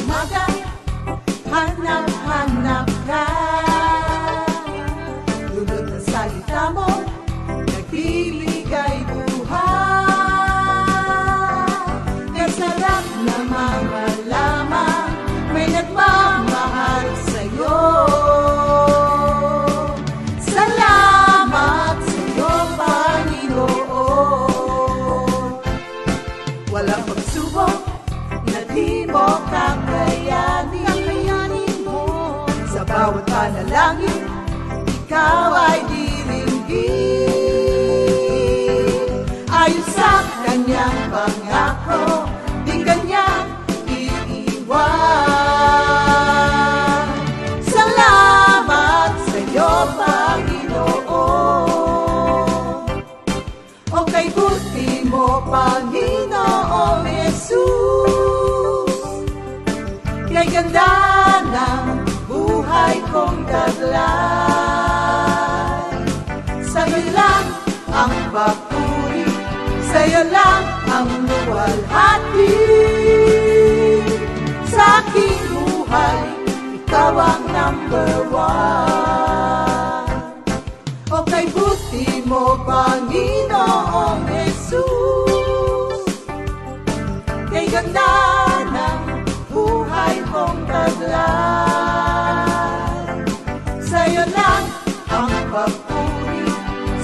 umaga, hanap-hanap ka. Dulot ng salita mo, nagbibigay buhay. Kaya sarap namang malaman, may nagmamahal sa'yo. Salamat sa'yo, Panginoon. Walang pagsubok na di mo kakayanin mo. Sa bawat panalangin, ikaw ay diringgin. Ayon sa kanyang pangako, di kanyang iiwan. Salamat sa'yo, Panginoon. O kay buti mo, Panginoong Jesus. Kay ganda ng buhay kong taglay. Sa'yo lang ang papuri, sa'yo lang ang luwalhati. Sa aking buhay, ikaw ang number one. O kay buti mo, Panginoong Jesus. Kay ganda ng buhay kong taglay. Sa'yo lang ang papuri,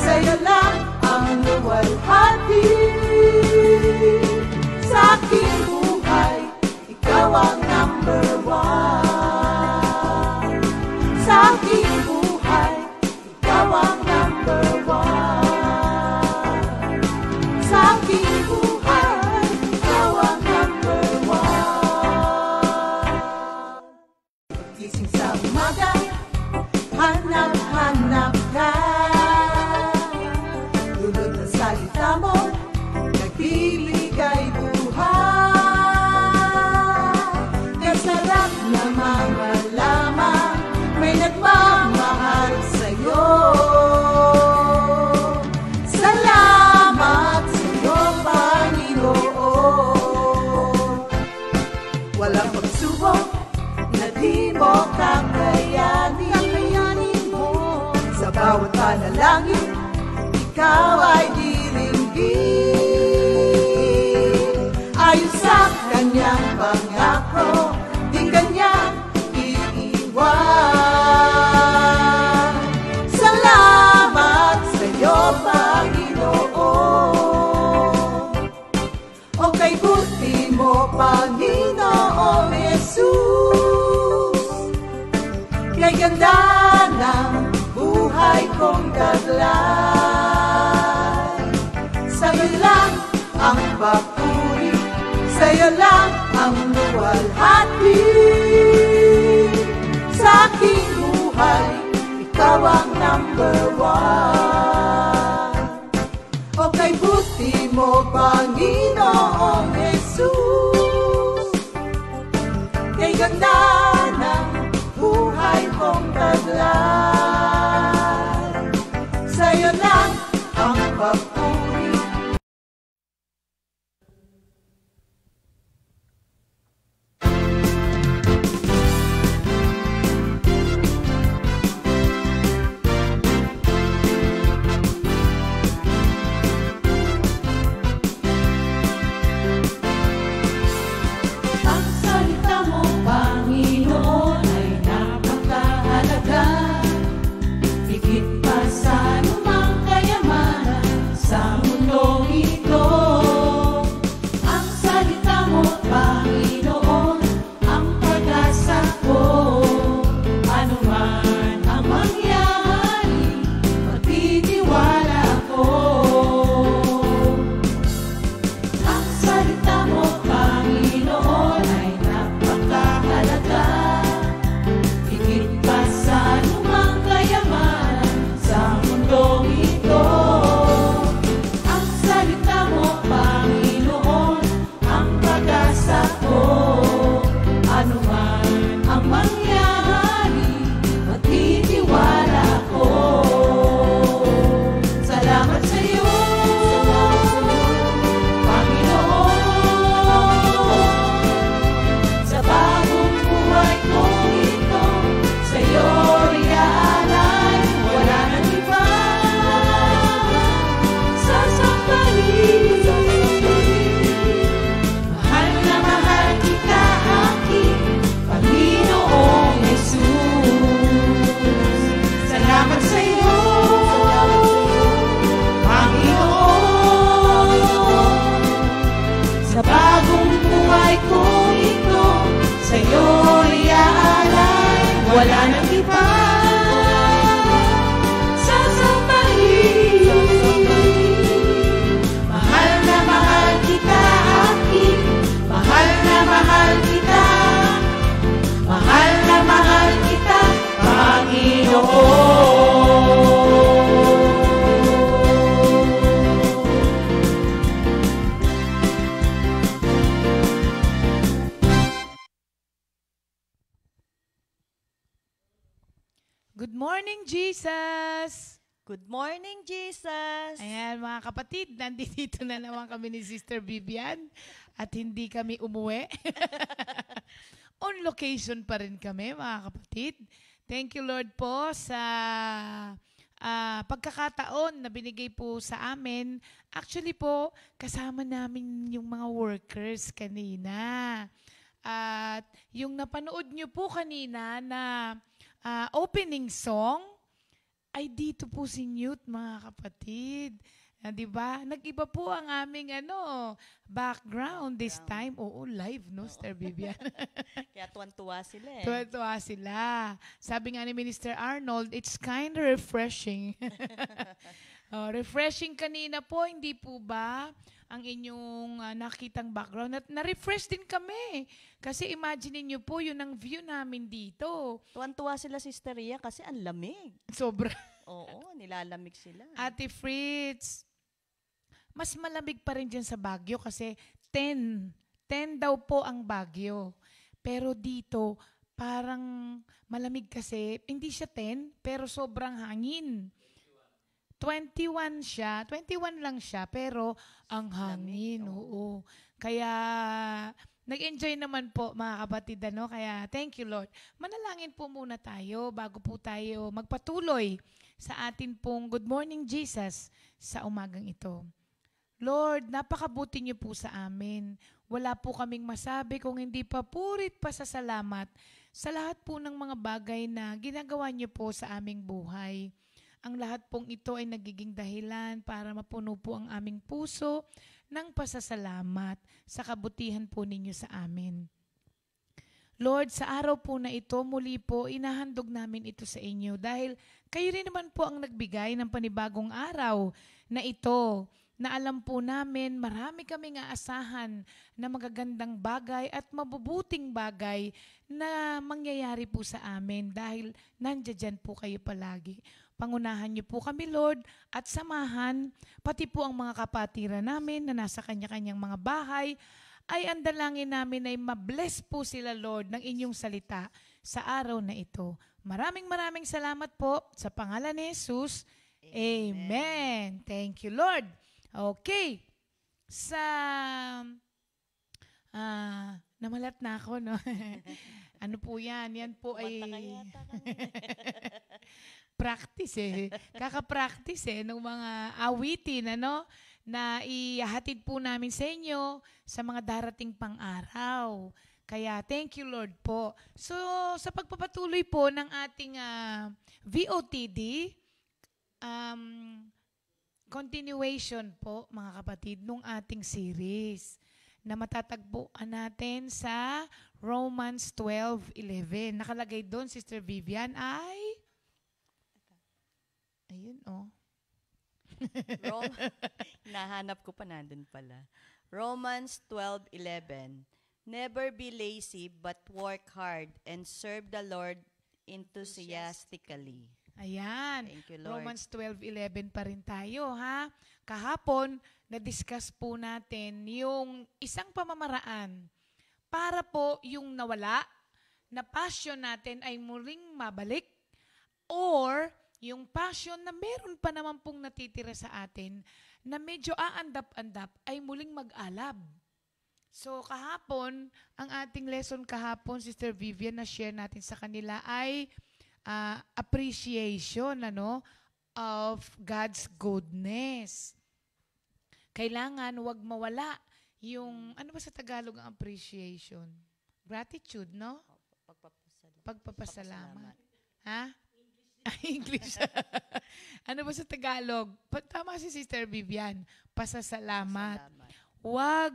sa'yo lang ang luwalhati. Sa aking buhay, ikaw ang number one. Sa aking buhay, ikaw ang number one. Sa aking buhay, ikaw ang number one. Gising sa umaga, hanap-hanap ka. Dulot ng salita mo, nagbibigay buhay. Kaya sarap namang malaman, may nagmamahal sa'yo. Salamat sa'yo, Panginoon. Walang pagsubok na di mo kakayanin mo. Sa bawat panalangin, ikaw ay diringgin. Ayon sa kanyang pangako, di kanyang iiwan. Salamat sa'yo, Panginoon. O kay buti mo, Panginoong Jesus. Kay ganda ng buhay kong taglay. Sa'yo lang ang papuri, sa'yo lang ang luwalhati. Sa aking buhay, ikaw ang number one. O kay buti mo, Panginoong Jesus. Kay ganda ng buhay kong taglay. Sa'yo lang ang papuri. Ang salita mo, Panginoon, ay napakahalaga. sa'yo'y aalay, wala nang iba sasabahin. Mahal na mahal kita, aking mahal na mahal kita, mahal na mahal kita, Panginoon. Good morning, Jesus! Good morning, Jesus! Ayan, mga kapatid, nandito na naman kami ni Sister Vivian at hindi kami umuwi. On location pa rin kami, mga kapatid. Thank you, Lord po, sa pagkakataon na binigay po sa amin. Actually po, kasama namin yung mga workers kanina. At yung napanood nyo po kanina na opening song, ay dito po si Newt, mga kapatid. Di ba? Nag-iba po ang aming background this time. Oo, live, no, Sister Vivian? Kaya tuwan-tuwa sila eh. Tuwan-tuwa sila. Sabi nga ni Minister Arnold, it's kind of refreshing. Refreshing kanina po, hindi po ba? Ang inyong nakitang background. At na-refresh din kami. Kasi imagine niyo po, yun ang view namin dito. Tuwan-tuwa sila, Sister Ria, kasi ang lamig. Sobra. Oo, nilalamig sila. Ate Fritz, mas malamig pa rin dyan sa Baguio kasi 10 daw po ang Baguio. Pero dito, parang malamig kasi, hindi siya 10, pero sobrang hangin. 21 siya, 21 lang siya, pero ang hangin, oo. Kaya, nag-enjoy naman po mga kapatid, kaya thank you Lord. Manalangin po muna tayo bago po tayo magpatuloy sa atin pong Good Morning Jesus sa umagang ito. Lord, napakabuti niyo po sa amin. Wala po kaming masabi kung hindi pa purit pasasalamat sa lahat po ng mga bagay na ginagawa niyo po sa aming buhay. Ang lahat pong ito ay nagiging dahilan para mapuno po ang aming puso ng pasasalamat sa kabutihan po ninyo sa amin. Lord, sa araw po na ito, muli po, inahandog namin ito sa inyo dahil kayo rin naman po ang nagbigay ng panibagong araw na ito na alam po namin marami kaming aasahan na magagandang bagay at mabubuting bagay na mangyayari po sa amin dahil nandiyan po kayo palagi. Pangunahan niyo po kami, Lord, at samahan, pati po ang mga kapatiran namin na nasa kanya-kanyang mga bahay, ay ang dalangin namin ay mabless po sila, Lord, ng inyong salita sa araw na ito. Maraming salamat po sa pangalan ni Jesus. Amen. Thank you, Lord. Okay. Namalat na ako, no? Ano po yan? Yan po ay practice kaka-practice ng mga awitin, na ihatid po namin sa inyo sa mga darating pang araw. Kaya thank you Lord po. So sa pagpapatuloy po ng ating VOTD, continuation po mga kapatid nung ating series na matatagpuan natin sa Romans 12:11. Nakalagay doon, Sister Vivian, ay ayun, Nahanap ko pa, nandun pala. Romans 12:11. Never be lazy, but work hard and serve the Lord enthusiastically. Ayan. Thank you, Lord. Romans 12:11 pa rin tayo, ha? Kahapon, na-discuss po natin yung isang pamamaraan para po yung nawala na passion natin ay muling mabalik or yung passion na meron pa naman pong natitira sa atin na medyo aandap-andap ay muling mag-alab. So kahapon, ang ating lesson kahapon, Sister Vivian, na share natin sa kanila ay appreciation of God's goodness. Kailangan wag mawala yung, ano ba sa Tagalog ang appreciation? Gratitude, no? Pagpapasalamat. Ha? English. Ano ba sa Tagalog? Tama si Sister Vivian. Pasasalamat. Huwag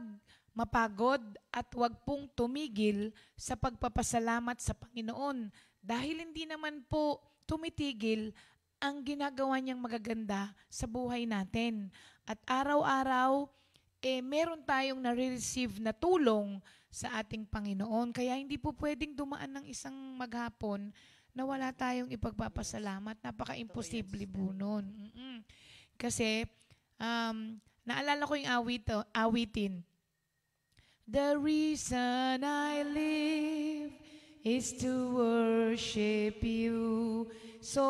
mapagod at huwag pong tumigil sa pagpapasalamat sa Panginoon dahil hindi naman po tumitigil ang ginagawa niyang magaganda sa buhay natin. At araw-araw, meron tayong nare-receive na tulong sa ating Panginoon. Kaya hindi po pwedeng dumaan ng isang maghapon na wala tayong ipagpapasalamat. Napaka-imposible po nun. Kasi, naalala ko yung awitin. The reason I live is to worship you. So,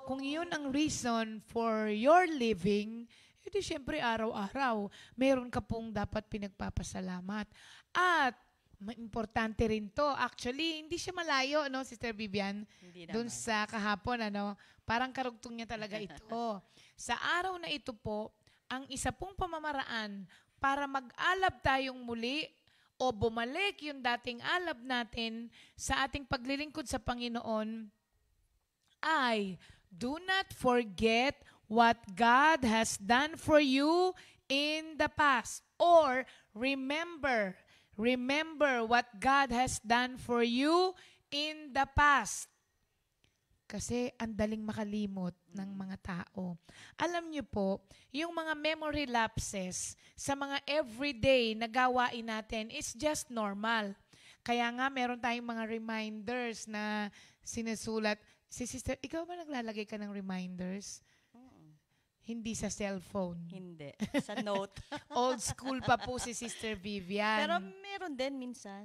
kung yun ang reason for your living, edi syempre araw-araw, meron ka pong dapat pinagpapasalamat. At, importante rin to. Actually, hindi siya malayo, no, Sister Vivian? Doon sa kahapon, parang karugtong niya talaga ito. Sa araw na ito po, ang isa pong pamamaraan para mag-alab tayong muli o bumalik yung dating alab natin sa ating paglilingkod sa Panginoon ay do not forget what God has done for you in the past. Or remember what God has done for you in the past. Kasi ang daling makalimot ng mga tao. Alam niyo po, yung mga memory lapses sa mga everyday na gawain natin is just normal. Kaya nga meron tayong mga reminders na sinusulat. Si Sister, ikaw ba naglalagay ka ng reminders? Hindi sa cellphone. Hindi. Sa note. Old school pa po si Sister Vivian. Pero meron din minsan.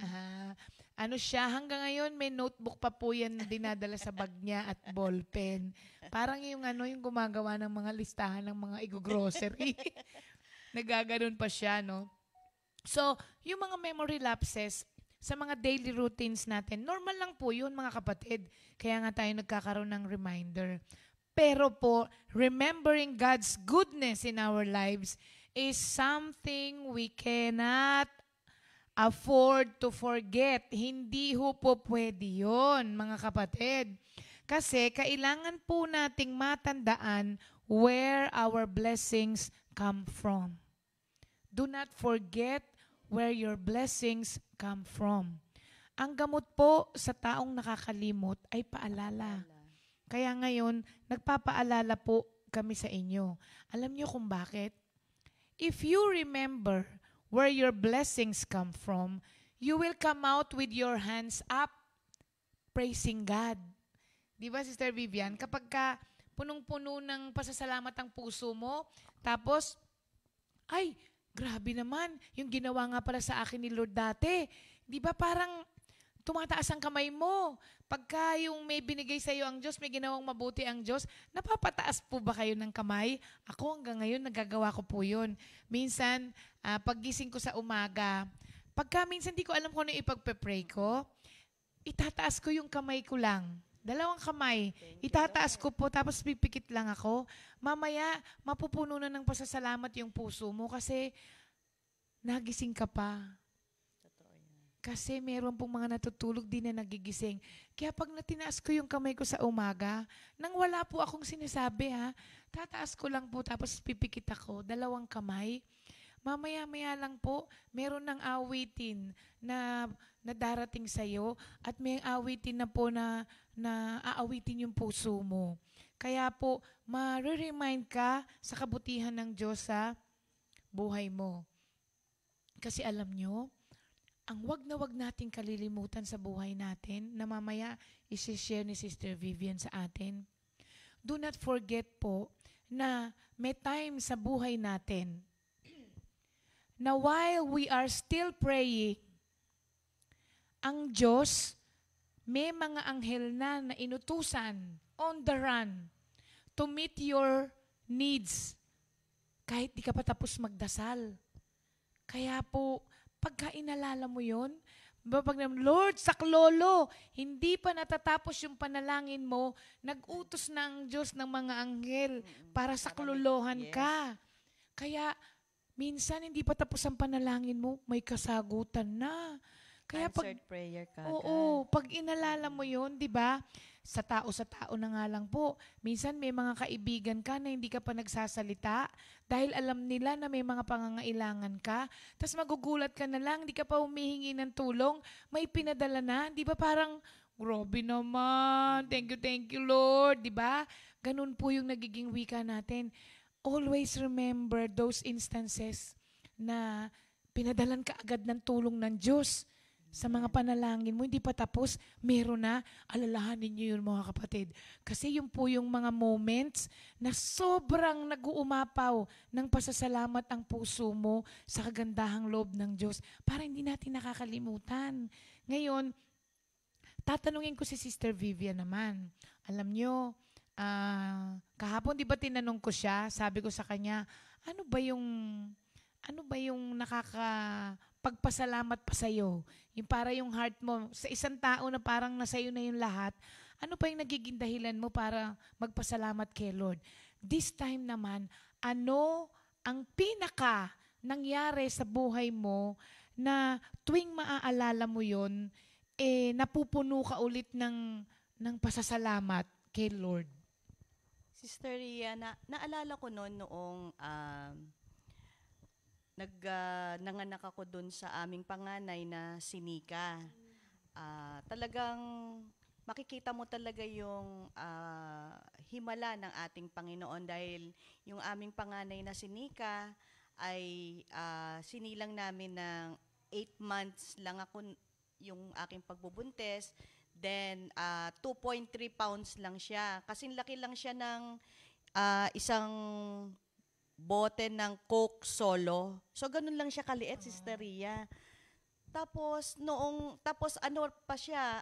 Ano siya, hanggang ngayon may notebook pa po yan na dinadala sa bag niya at ballpen. Parang yung yung gumagawa ng mga listahan ng mga grocery. Nagaganon pa siya, no? So, yung mga memory lapses sa mga daily routines natin, normal lang po yun, mga kapatid. Kaya nga tayo nagkakaroon ng reminder. Pero po, remembering God's goodness in our lives is something we cannot afford to forget. Hindi ho po pwede yun, mga kapatid. Kasi kailangan po nating matandaan where our blessings come from. Do not forget where your blessings come from. Ang gamot po sa taong nakakalimot ay paalala. Kaya ngayon, nagpapaalala po kami sa inyo. Alam niyo kung bakit? If you remember where your blessings come from, you will come out with your hands up, praising God. Di ba, Sister Vivian? Kapag ka punong-puno ng pasasalamat ang puso mo, tapos, ay, grabe naman, yung ginawa nga pala sa akin ni Lord dati. Di ba parang tumataas ang kamay mo? Pagka yung may binigay sa iyo ang Diyos, may ginawang mabuti ang Diyos, napapataas po ba kayo ng kamay? Ako hanggang ngayon, nagagawa ko po yun. Minsan, paggising ko sa umaga, pagka minsan di ko alam kung ano ipagpe-pray ko, itataas ko yung kamay ko lang. 2 kamay. Itataas ko po, tapos pipikit lang ako. Mamaya, mapupuno na ng pasasalamat yung puso mo kasi nagising ka pa. Kasi meron pong mga natutulog din na nagigising. Kaya pag natinaas ko yung kamay ko sa umaga, nang wala po akong sinasabi tataas ko lang po tapos pipikit ako, 2 kamay. Mamaya-maya lang po, meron ng awitin na darating sa'yo at may awitin na po na aawitin yung puso mo. Kaya po, ma-remind ka sa kabutihan ng Diyos sa buhay mo. Kasi alam nyo, ang wag na wag nating kalilimutan sa buhay natin na mamaya isi-share ni Sister Vivian sa atin. Do not forget po na may time sa buhay natin na while we are still praying, ang Diyos may mga anghel na inutusan on the run to meet your needs kahit di ka pa tapos magdasal. Kaya po, pagka inalala mo yun, pag Lord, saklolo, hindi pa natatapos yung panalangin mo, nag-utos ng Diyos ng mga anghel para saklolohan ka. Kaya, minsan hindi pa tapos ang panalangin mo, may kasagutan na. Kaya answered prayer ka. Oo, pag inalala mo yun, di ba? sa tao na nga lang po. Minsan may mga kaibigan ka na hindi ka pa nagsasalita dahil alam nila na may mga pangangailangan ka. Tapos magugulat ka na lang, hindi ka pa humihingi ng tulong, may pinadala na. Di ba parang, grabe naman, thank you Lord, di ba? Ganun po yung nagiging wika natin. Always remember those instances na pinadalan ka agad ng tulong ng Diyos. Sa mga panalangin mo, hindi pa tapos, meron na, alalahanin niyo yun mga kapatid. Kasi yun po yung mga moments na sobrang nag-uumapaw ng pasasalamat ang puso mo sa kagandahang loob ng Diyos para hindi natin nakakalimutan. Ngayon, tatanungin ko si Sister Vivian naman. Alam nyo, kahapon di ba tinanong ko siya, sabi ko sa kanya, ano ba yung nakakapagpasalamat pa sa'yo? Yung para yung heart mo, sa isang tao na parang nasa'yo na yung lahat, ano pa yung nagiging dahilan mo para magpasalamat kay Lord? This time naman, ano ang pinaka nangyari sa buhay mo na tuwing maaalala mo yon, napupuno ka ulit ng pasasalamat kay Lord? Sister Ria, naalala ko noong nanganak ako dun sa aming panganay na si Nika. Talagang makikita mo talaga yung himala ng ating Panginoon dahil yung aming panganay na si Nika ay sinilang namin ng 8 months lang ako yung aking pagbubuntes. Then 2.3 pounds lang siya. Kasing laki lang siya ng isang bote ng Coke Solo. So, ganun lang siya kaliit, Sister Ria. Tapos ano pa siya,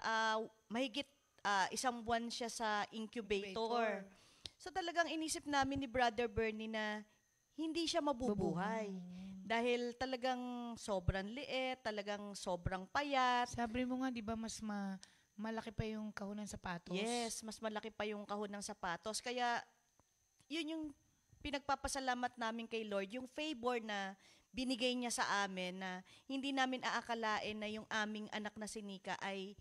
mahigit 1 buwan siya sa incubator. So, talagang inisip namin ni Brother Bernie na hindi siya mabubuhay. Dahil talagang sobrang liit, talagang sobrang payat. Sabi mo nga, di ba, mas malaki pa yung kahon ng sapatos? Yes, mas malaki pa yung kahon ng sapatos. Kaya, yun yung pinagpapasalamat namin kay Lord, yung favor na binigay niya sa amin na hindi namin aakalain na yung aming anak na si Nika ay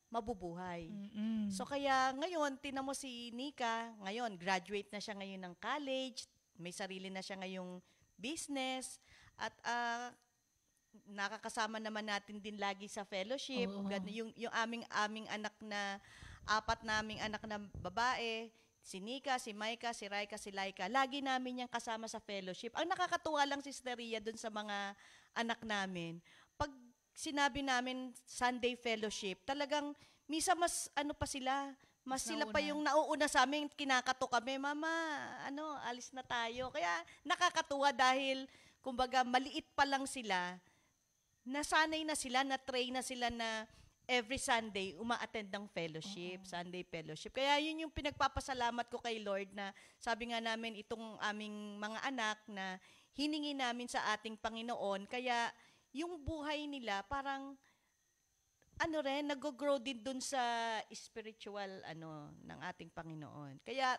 mabubuhay. Mm-mm. So kaya ngayon, tinan mo si Nika, ngayon, graduate na siya ngayon ng college, may sarili na siya ngayong business, at nakakasama naman natin din lagi sa fellowship. Yung aming anak na, 4 naming anak na babae, si Nika, si Maika, si Raika, si Laika, lagi namin yung kasama sa fellowship. Ang nakakatuwa lang, Sister Ria, dun sa mga anak namin, pag sinabi namin Sunday fellowship, talagang misa mas pa sila, mas sila pa yung nauuna sa amin, kinakato kami, Mama, alis na tayo. Kaya nakakatuwa dahil, kumbaga, maliit pa lang sila, nasanay na sila, na-train na sila na every Sunday, uma-attend ng fellowship, Sunday fellowship. Kaya yun yung pinagpapasalamat ko kay Lord na sabi nga namin itong aming mga anak na hiningi namin sa ating Panginoon. Kaya yung buhay nila parang nag-grow din dun sa spiritual ng ating Panginoon. Kaya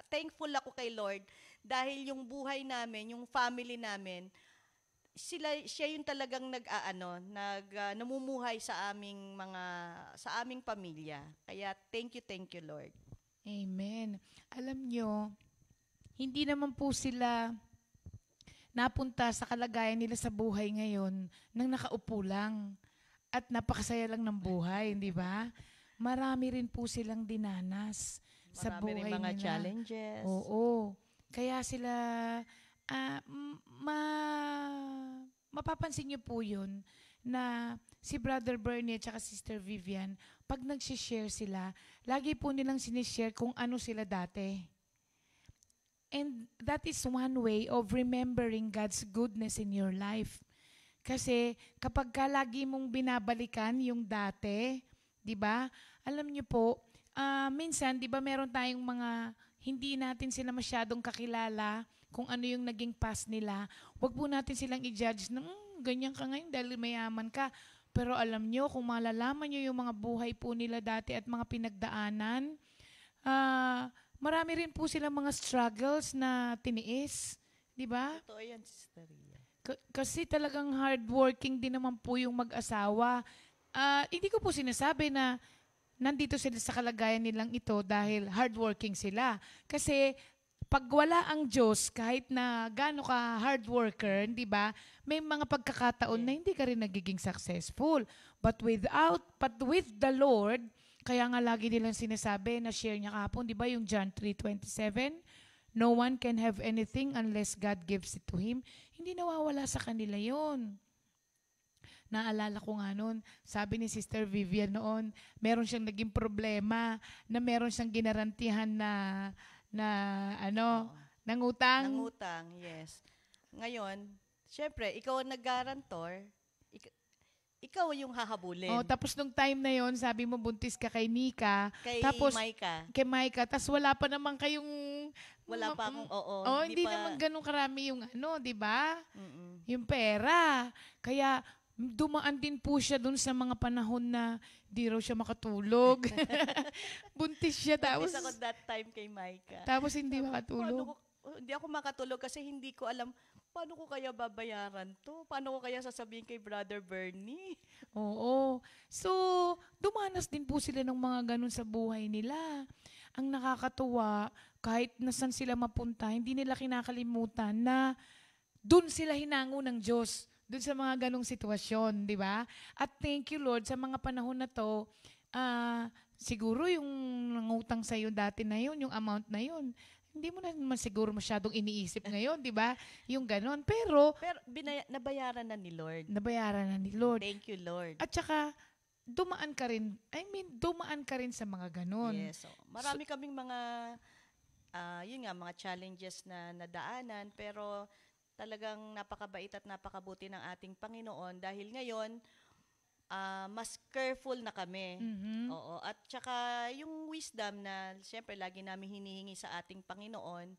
thankful ako kay Lord dahil yung buhay namin, yung family namin, siya yung talagang namumuhay sa aming pamilya. Kaya thank you Lord. Amen. Alam nyo, hindi naman po sila napunta sa kalagayan nila sa buhay ngayon nang nakaupo lang at napakasaya lang ng buhay, hindi ba? Marami rin po silang dinanas sa buhay nila. Marami rin mga challenges. Oo. Kaya sila mapapansin niyo po yun na si Brother Bernie at Sister Vivian, pag nag-share sila, lagi po nilang sinishare kung ano sila dati. And that is one way of remembering God's goodness in your life. Kasi kapag lagi mong binabalikan yung dati, di ba? Alam niyo po, minsan, di ba meron tayong mga hindi natin sila masyadong kakilala, kung ano yung naging past nila, wag po natin silang i-judge na, ganyan ka ngayon dahil mayaman ka. Pero alam nyo, kung malalaman nyo yung mga buhay po nila dati at mga pinagdaanan, marami rin po silang mga struggles na tiniis. Di ba? Totoo yan, Sister Ria. Kasi talagang hardworking din naman po yung mag-asawa. Hindi ko po sinasabi na nandito sila sa kalagayan nilang ito dahil hardworking sila. Kasi pag wala ang Diyos, kahit na gaano ka hard worker, di ba, may mga pagkakataon na hindi ka rin nagiging successful. But with the Lord, kaya nga lagi nilang sinasabi, na share niya kahapon, di ba, yung John 3:27, no one can have anything unless God gives it to him. Hindi nawawala sa kanila yon. Naalala ko nga noon, sabi ni Sister Vivian noon, meron siyang naging problema na meron siyang ginarantihan nangutang. Nangutang, yes. Ngayon, syempre, ikaw ang nag-guarantor, ikaw yung hahabulin. Oh, tapos nung time na yon, sabi mo buntis ka kay Nika, Kay tapos Maika. kay Maika, tapos wala pa naman kayong Wala pa akong, oo. Oh, hindi naman ganun karami yung di ba? Mm-mm. Yung pera. Kaya dumaan din po siya dun sa mga panahon na di raw siya makatulog. Buntis siya tapos Buntis ako that time kay Maika. tapos hindi makatulog. Hindi ako makatulog kasi hindi ko alam paano ko kaya babayaran to? Paano ko kaya sasabihin kay Brother Bernie? Oo. So, dumanas din po sila ng mga ganun sa buhay nila. Ang nakakatuwa, kahit nasan sila mapunta, hindi nila kinakalimutan na dun sila hinango ng Diyos. Dun sa mga ganung sitwasyon, di ba? At thank you, Lord, sa mga panahon na to, siguro yung nangutang sa'yo dati na yun, yung amount na yun, hindi mo na naman siguro masyadong iniisip ngayon, di ba? Yung ganon. Pero Nabayaran na ni Lord. nabayaran na ni Lord. Thank you, Lord. At saka, dumaan ka rin sa mga ganon. Yes. So, marami kaming mga, mga challenges na nadaanan, pero talagang napakabait at napakabuti ng ating Panginoon dahil ngayon, mas careful na kami. Mhm. Oo. At saka yung wisdom na siyempre lagi namin hinihingi sa ating Panginoon,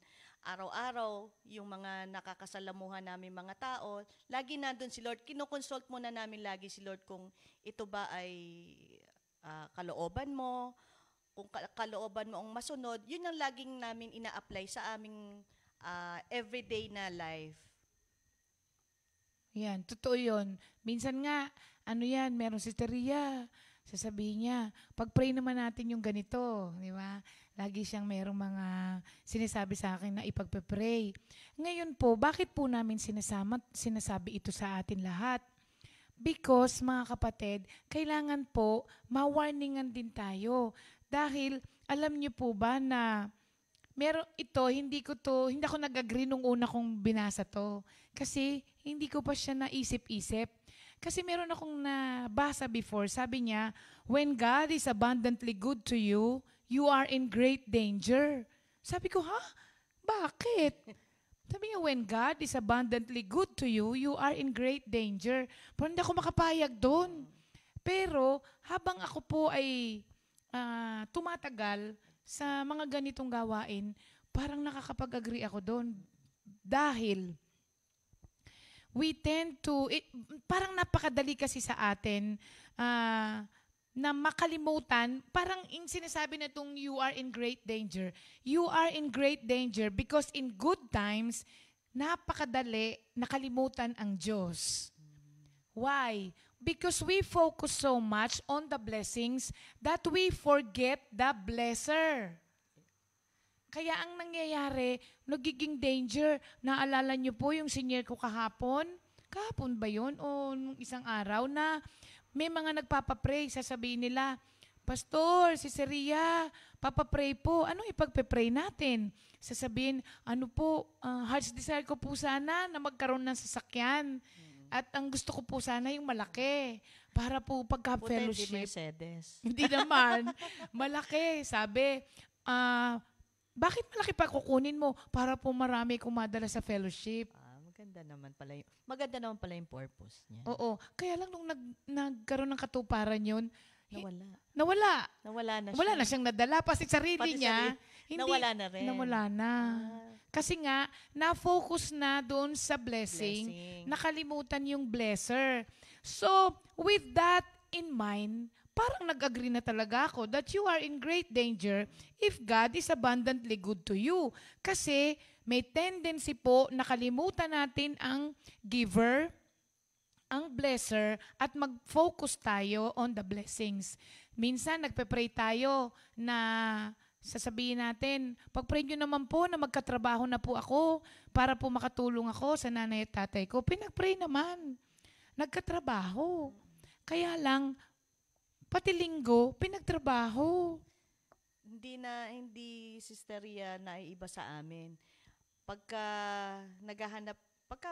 araw-araw yung mga nakakasalamuhan namin mga tao, lagi nandun si Lord. Kinoconsult muna namin lagi si Lord kung ito ba ay kalooban mo, kung kalooban mo ang masunod, yun ang laging namin ina-apply sa aming everyday na life. Yan, totoo yun. Minsan nga, meron si Teria, sasabihin niya, pag-pray naman natin yung ganito, di ba? Lagi siyang merong mga sinasabi sa akin na ipagpe-pray. Ngayon po, bakit po namin sinasabi ito sa atin lahat? Because, mga kapatid, kailangan po, ma-warningan din tayo. Dahil, alam niyo po ba na hindi ako nag-agree nung una kong binasa to. Kasi, hindi ko pa siya naisip-isip. Kasi meron akong nabasa before, sabi niya, when God is abundantly good to you, you are in great danger. Sabi ko, Bakit? Sabi niya, when God is abundantly good to you, you are in great danger. Pero hindi ako makapayag doon. Pero habang ako po ay tumatagal sa mga ganitong gawain, parang nakakapag-agree ako doon. Dahil we tend to, parang napakadali kasi sa atin na makalimutan, parang sinasabi na itong you are in great danger. You are in great danger because in good times, napakadali nakalimutan ang Diyos. Why? Because we focus so much on the blessings that we forget the blesser. Kaya ang nangyayari, nagiging danger. Naalala niyo po yung senior ko kahapon? Kahapon ba yun? O nung isang araw na may mga nagpapapray, sasabihin nila, Pastor, si Seria, papapray po. Ano ipagpe-pray natin? Sasabihin, heart's desire ko po sana na magkaroon ng sasakyan. At ang gusto ko po sana yung malaki. Para po pagka-fellowship. Puta, hindi Mercedes. Hindi naman. Malaki. Sabi, bakit malaki pa kukunin mo para po marami kumadala sa fellowship? Maganda naman pala yung purpose niya. Oo. Kaya lang nung nagkaroon ng katuparan yun, Nawala na siya. Wala na siyang nadala. Pati sarili niya. Nawala na rin. Nawala na. Kasi nga, na-focus na doon sa blessing, nakalimutan yung blesser. So, with that in mind, parang nag-agree na talaga ako that you are in great danger if God is abundantly good to you. Kasi may tendency po nakalimutan natin ang giver ang blesser at mag-focus tayo on the blessings. Minsan, nagpe-pray tayo na sasabihin natin, pag-pray nyo naman po na magkatrabaho na po ako para po makatulong ako sa nanay at tatay ko. Pinag-pray naman. Nagkatrabaho. Kaya lang, pati linggo, pinagtrabaho. Hindi Sister Ria na iba sa amin. Pagka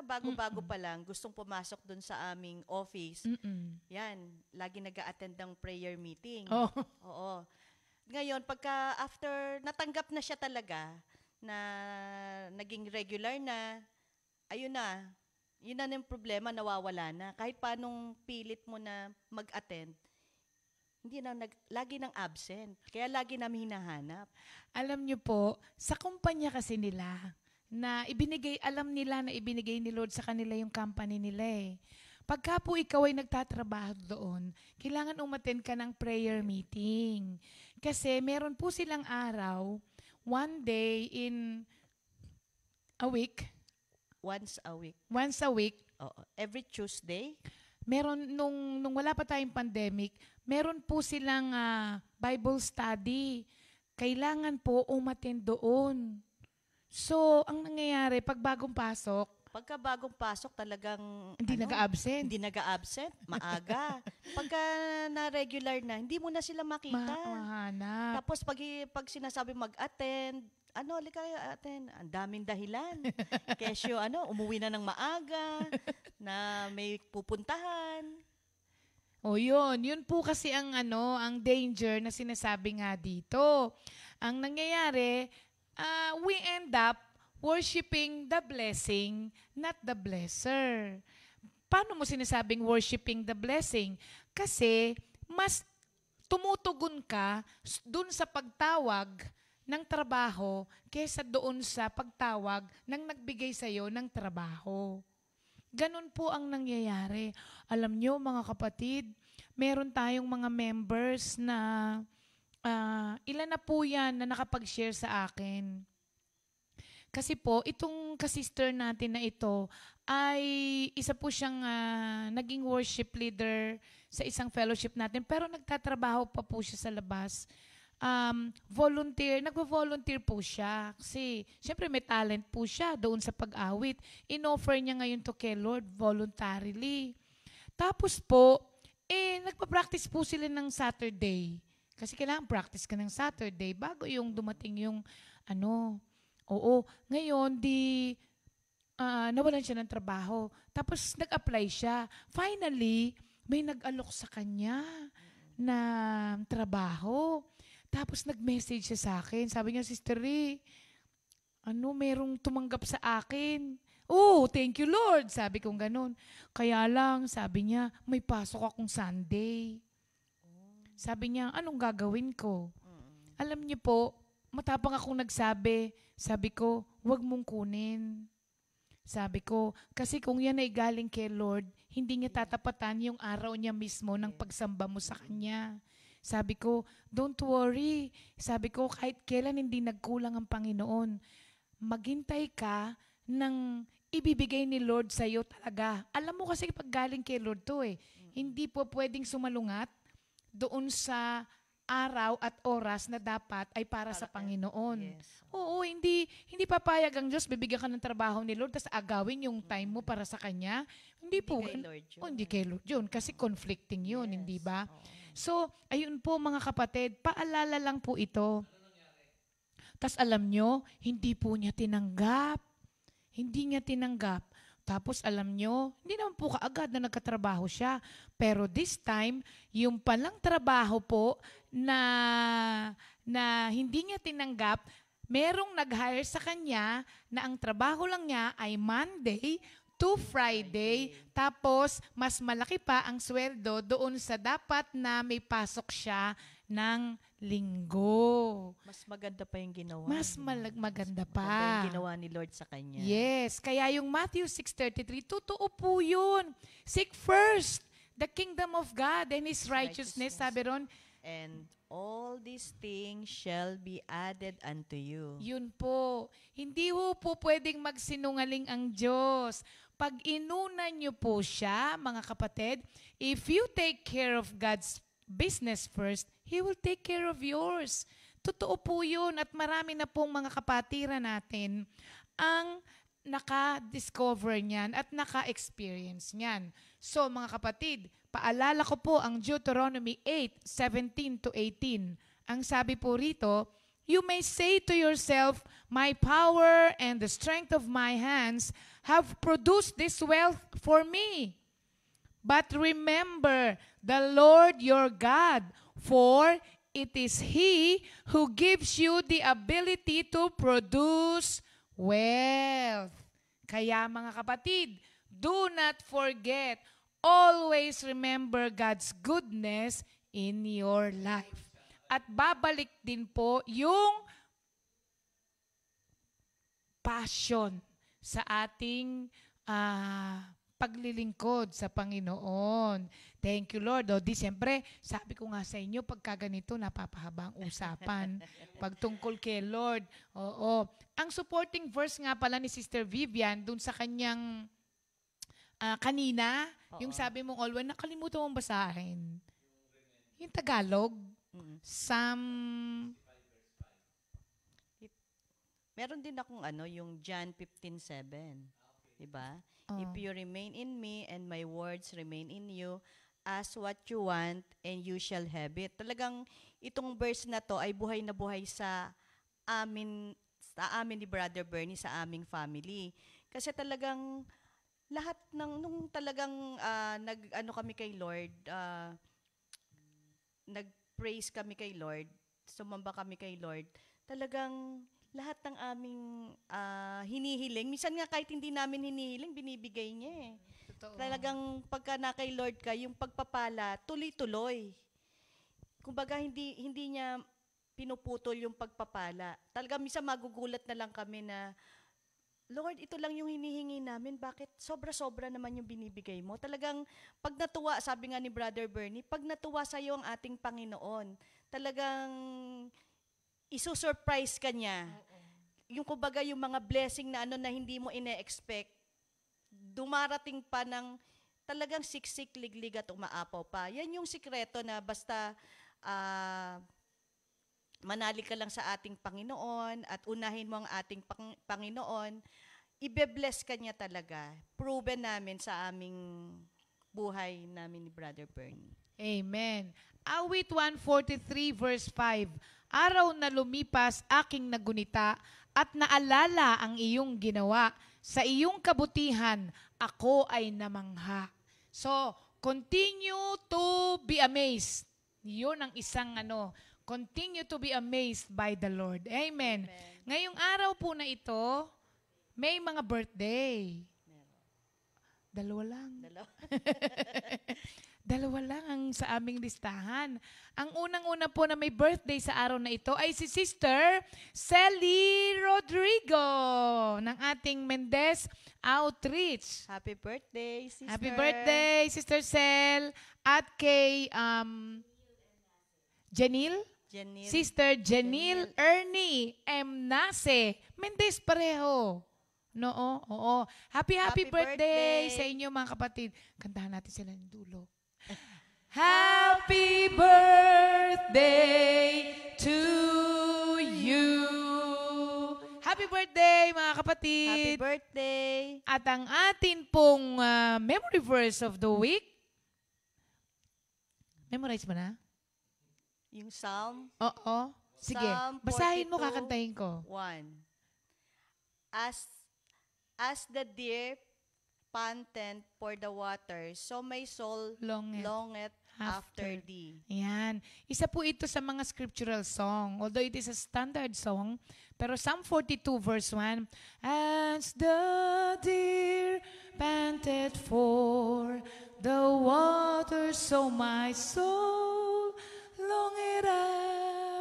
bago-bago pa lang, gustong pumasok dun sa aming office, yan, lagi nag-a-attend ng prayer meeting. Oh. Oo. Ngayon, pagka after natanggap na siya talaga, na naging regular na, ayun na, yun na yung problema, nawawala na. Kahit paanong pilit mo na mag-attend, lagi nang absent. Kaya lagi namin hinahanap. Alam niyo po, sa kumpanya kasi nila, alam nila na ibinigay ni Lord sa kanila yung company nila eh. Pagka po ikaw ay nagtatrabaho doon, kailangan umattend ka ng prayer meeting. Kasi meron po silang araw, one day in a week. Once a week. Once a week. Oo. Every Tuesday. Meron, nung wala pa tayong pandemic, meron po silang Bible study. Kailangan po umattend doon. So, ang nangyayari, pag bagong pasok, Pagka bagong pasok talagang hindi nag-absent. Hindi nag-absent, maaga. Pagka na regular na, hindi mo na sila makita. Mahanap. Tapos pag sinasabi mag-attend, halika kayo attend. Ang daming dahilan. Kesyo, umuwi na ng maaga, na may pupuntahan. O yun. Yun po kasi ang danger na sinasabi nga dito. Ang nangyayari, we end up worshiping the blessing, not the blesser. Paano mo sinasabing worshiping the blessing? Kasi mas tumutugon ka dun sa pagtawag ng trabaho kaysa doon sa pagtawag ng nagbigay sa'yo ng trabaho. Ganun po ang nangyayari. Alam nyo mga kapatid, meron tayong mga members na ilan na po yan na nakapag-share sa akin. Kasi po, itong kasister natin na ito ay isa po siyang naging worship leader sa isang fellowship natin pero nagtatrabaho pa po siya sa labas. Nagvo-volunteer po siya kasi syempre may talent po siya doon sa pag-awit. In-offer niya ngayon to kay Lord voluntarily. Tapos po, nagpa-practice po sila ng Saturday. Kasi kailangan practice ka ng Saturday bago yung dumating yung Oo. Ngayon, nawalan siya ng trabaho. Tapos, nag-apply siya. Finally, may nag-alok sa kanya na trabaho. Tapos, nag-message siya sa akin. Sabi niya, Sister Ri, merong tumanggap sa akin. Oh, thank you, Lord. Sabi kong ganun. Kaya lang, sabi niya, may pasok akong Sunday. Sabi niya, anong gagawin ko? Alam niyo po, matapang akong nagsabi, sabi ko, wag mong kunin. Sabi ko, kasi kung yan ay galing kay Lord, hindi niya tatapatan yung araw niya mismo ng pagsamba mo sa Kanya. Sabi ko, don't worry. Sabi ko, kahit kailan hindi nagkulang ang Panginoon, maghintay ka ng ibibigay ni Lord sa'yo talaga. Alam mo kasi pag galing kay Lord to hindi po pwedeng sumalungat doon sa araw at oras na dapat ay para sa Panginoon. Yes. Oo, hindi papayag ang Diyos, bibigyan ka ng trabaho ni Lord, tapos agawin yung time mo para sa Kanya. Hindi po. Kay Lord yun. Hindi kay Lord yun, kasi conflicting yun, Yes. hindi ba? Oo. So, ayun po mga kapatid, paalala lang po ito. Tapos alam nyo, hindi po niya tinanggap. Hindi niya tinanggap. Tapos alam nyo, hindi naman po kaagad na nagkatrabaho siya. Pero this time, yung palang trabaho po na hindi niya tinanggap, merong nag-hire sa kanya na ang trabaho lang niya ay Monday to Friday. Tapos mas malaki pa ang sweldo doon sa dapat na may pasok siya ng linggo. Mas maganda pa yung ginawa. Mas maganda Maganda pa. yung ginawa ni Lord sa kanya. Yes, kaya yung Matthew 6:33, totoo po yun. Seek first the kingdom of God and His righteousness. Sabi ron, And all these things shall be added unto you. yun po. Hindi po pwedeng magsinungaling ang Diyos. Pag inunan niyo po siya, mga kapatid, if you take care of God's business first, He will take care of yours. Totoo po yun at marami na pong mga kapatiran natin ang naka-discover niyan at naka-experience niyan. So mga kapatid, paalala ko po ang Deuteronomy 8:17 to 18. Ang sabi po rito, you may say to yourself, my power and the strength of my hands have produced this wealth for me. But remember the Lord your God, for it is He who gives you the ability to produce wealth. Kaya mga kapatid, do not forget, always remember God's goodness in your life. At babalik din po yung passion sa ating paglilingkod sa Panginoon. Thank you, Lord. O, di siyempre, sabi ko nga sa inyo, pagka ganito, napapahaba ang usapan. Pagtungkol kay Lord. Oo. Ang supporting verse nga pala ni Sister Vivian, dun sa kanyang kanina, yung sabi mong, Olwen, nakalimutan mong basahin. Yung Tagalog. Meron din akong yung John 15:7. Diba? If you remain in me and my words remain in you, ask what you want and you shall have it. Talagang itong verse na to ay buhay na buhay sa amin ni Brother Bernie, sa aming family. Kasi talagang lahat nung talagang kami kay Lord, nag-praise kami kay Lord, sumamba kami kay Lord, talagang lahat ng aming hinihiling, minsan nga kahit hindi namin hinihiling, binibigay niya eh. Totoo. Talagang pagka na kay Lord ka, yung pagpapala, tuloy-tuloy. Kumbaga, hindi niya pinuputol yung pagpapala. Talagang minsan magugulat na lang kami na, Lord, ito lang yung hinihingi namin, bakit sobra-sobra naman yung binibigay mo? Talagang pag natuwa, sabi nga ni Brother Bernie, pag natuwa sa'yo ang ating Panginoon, talagang isusurprise ka niya. Yung kumbaga yung mga blessing na na hindi mo ine-expect, dumarating pa ng talagang siksik, liglig at umaapaw pa. Yan yung sikreto na basta manali ka lang sa ating Panginoon at unahin mo ang ating Panginoon, ibe-bless ka niya talaga. Proven namin sa aming buhay namin ni Brother Bernie. Amen. Awit 143 verse 5. Araw na lumipas aking nagunita at naalala ang iyong ginawa. Sa iyong kabutihan, ako ay namangha. So, continue to be amazed. Yun ang isang continue to be amazed by the Lord. Amen. Ngayong araw po na ito, may mga birthday. Dalawa lang. Dalawa lang ang sa aming listahan. Ang unang-una po na may birthday sa araw na ito ay si Sister Celly Rodrigo ng ating Mendez Outreach. Happy birthday, Sister. Happy birthday, Sister Cel. At kay Sister Janil Ernie M. Nase. Mendez pareho. Oo. Happy birthday sa inyo mga kapatid. Kantahan natin sila ng dulo. Happy birthday to you. Happy birthday mga kapatid. Happy birthday. At ang atin pong memory verse of the week. Memorize mo na? Yung Psalm? Oo. Sige, Psalm basahin mo, 42, kakantahin ko. 1. As the deer panteth for the water, so my soul longeth after thee. Ayan. Isa po ito sa mga scriptural song. Although it is a standard song, pero Psalm 42 verse 1, as the deer panteth for the water, so my soul longeth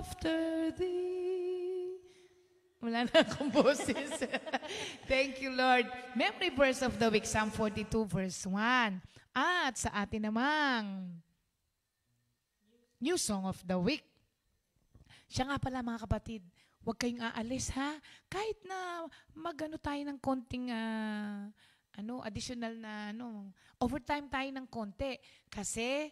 after thee. Wala na akong boses. Thank you, Lord. Memory verse of the week, Psalm 42 verse 1. At sa atin namang new song of the week. Siya nga pala mga kapatid, huwag kayong aalis ha. Kahit na magano tayo ng konting additional na overtime tayo ng konti. Kasi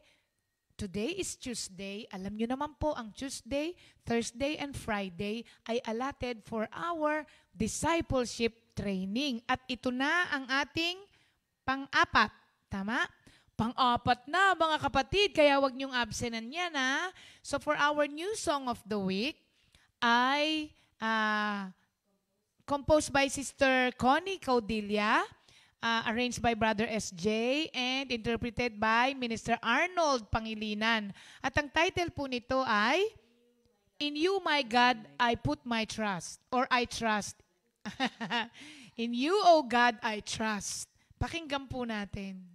today is Tuesday. Alam nyo naman po, ang Tuesday, Thursday, and Friday ay allotted for our discipleship training. At ito na ang ating pang-apat. Tama? Pang-apat na, mga kapatid. Kaya wag niyong absenan yan, ha? So for our new song of the week ay composed by Sister Connie Caudilla, arranged by Brother SJ, and interpreted by Minister Arnold Pangilinan. At ang title po nito ay, In You, My God, I Put My Trust, or I Trust. In You, O God, I Trust. Pakinggan po natin.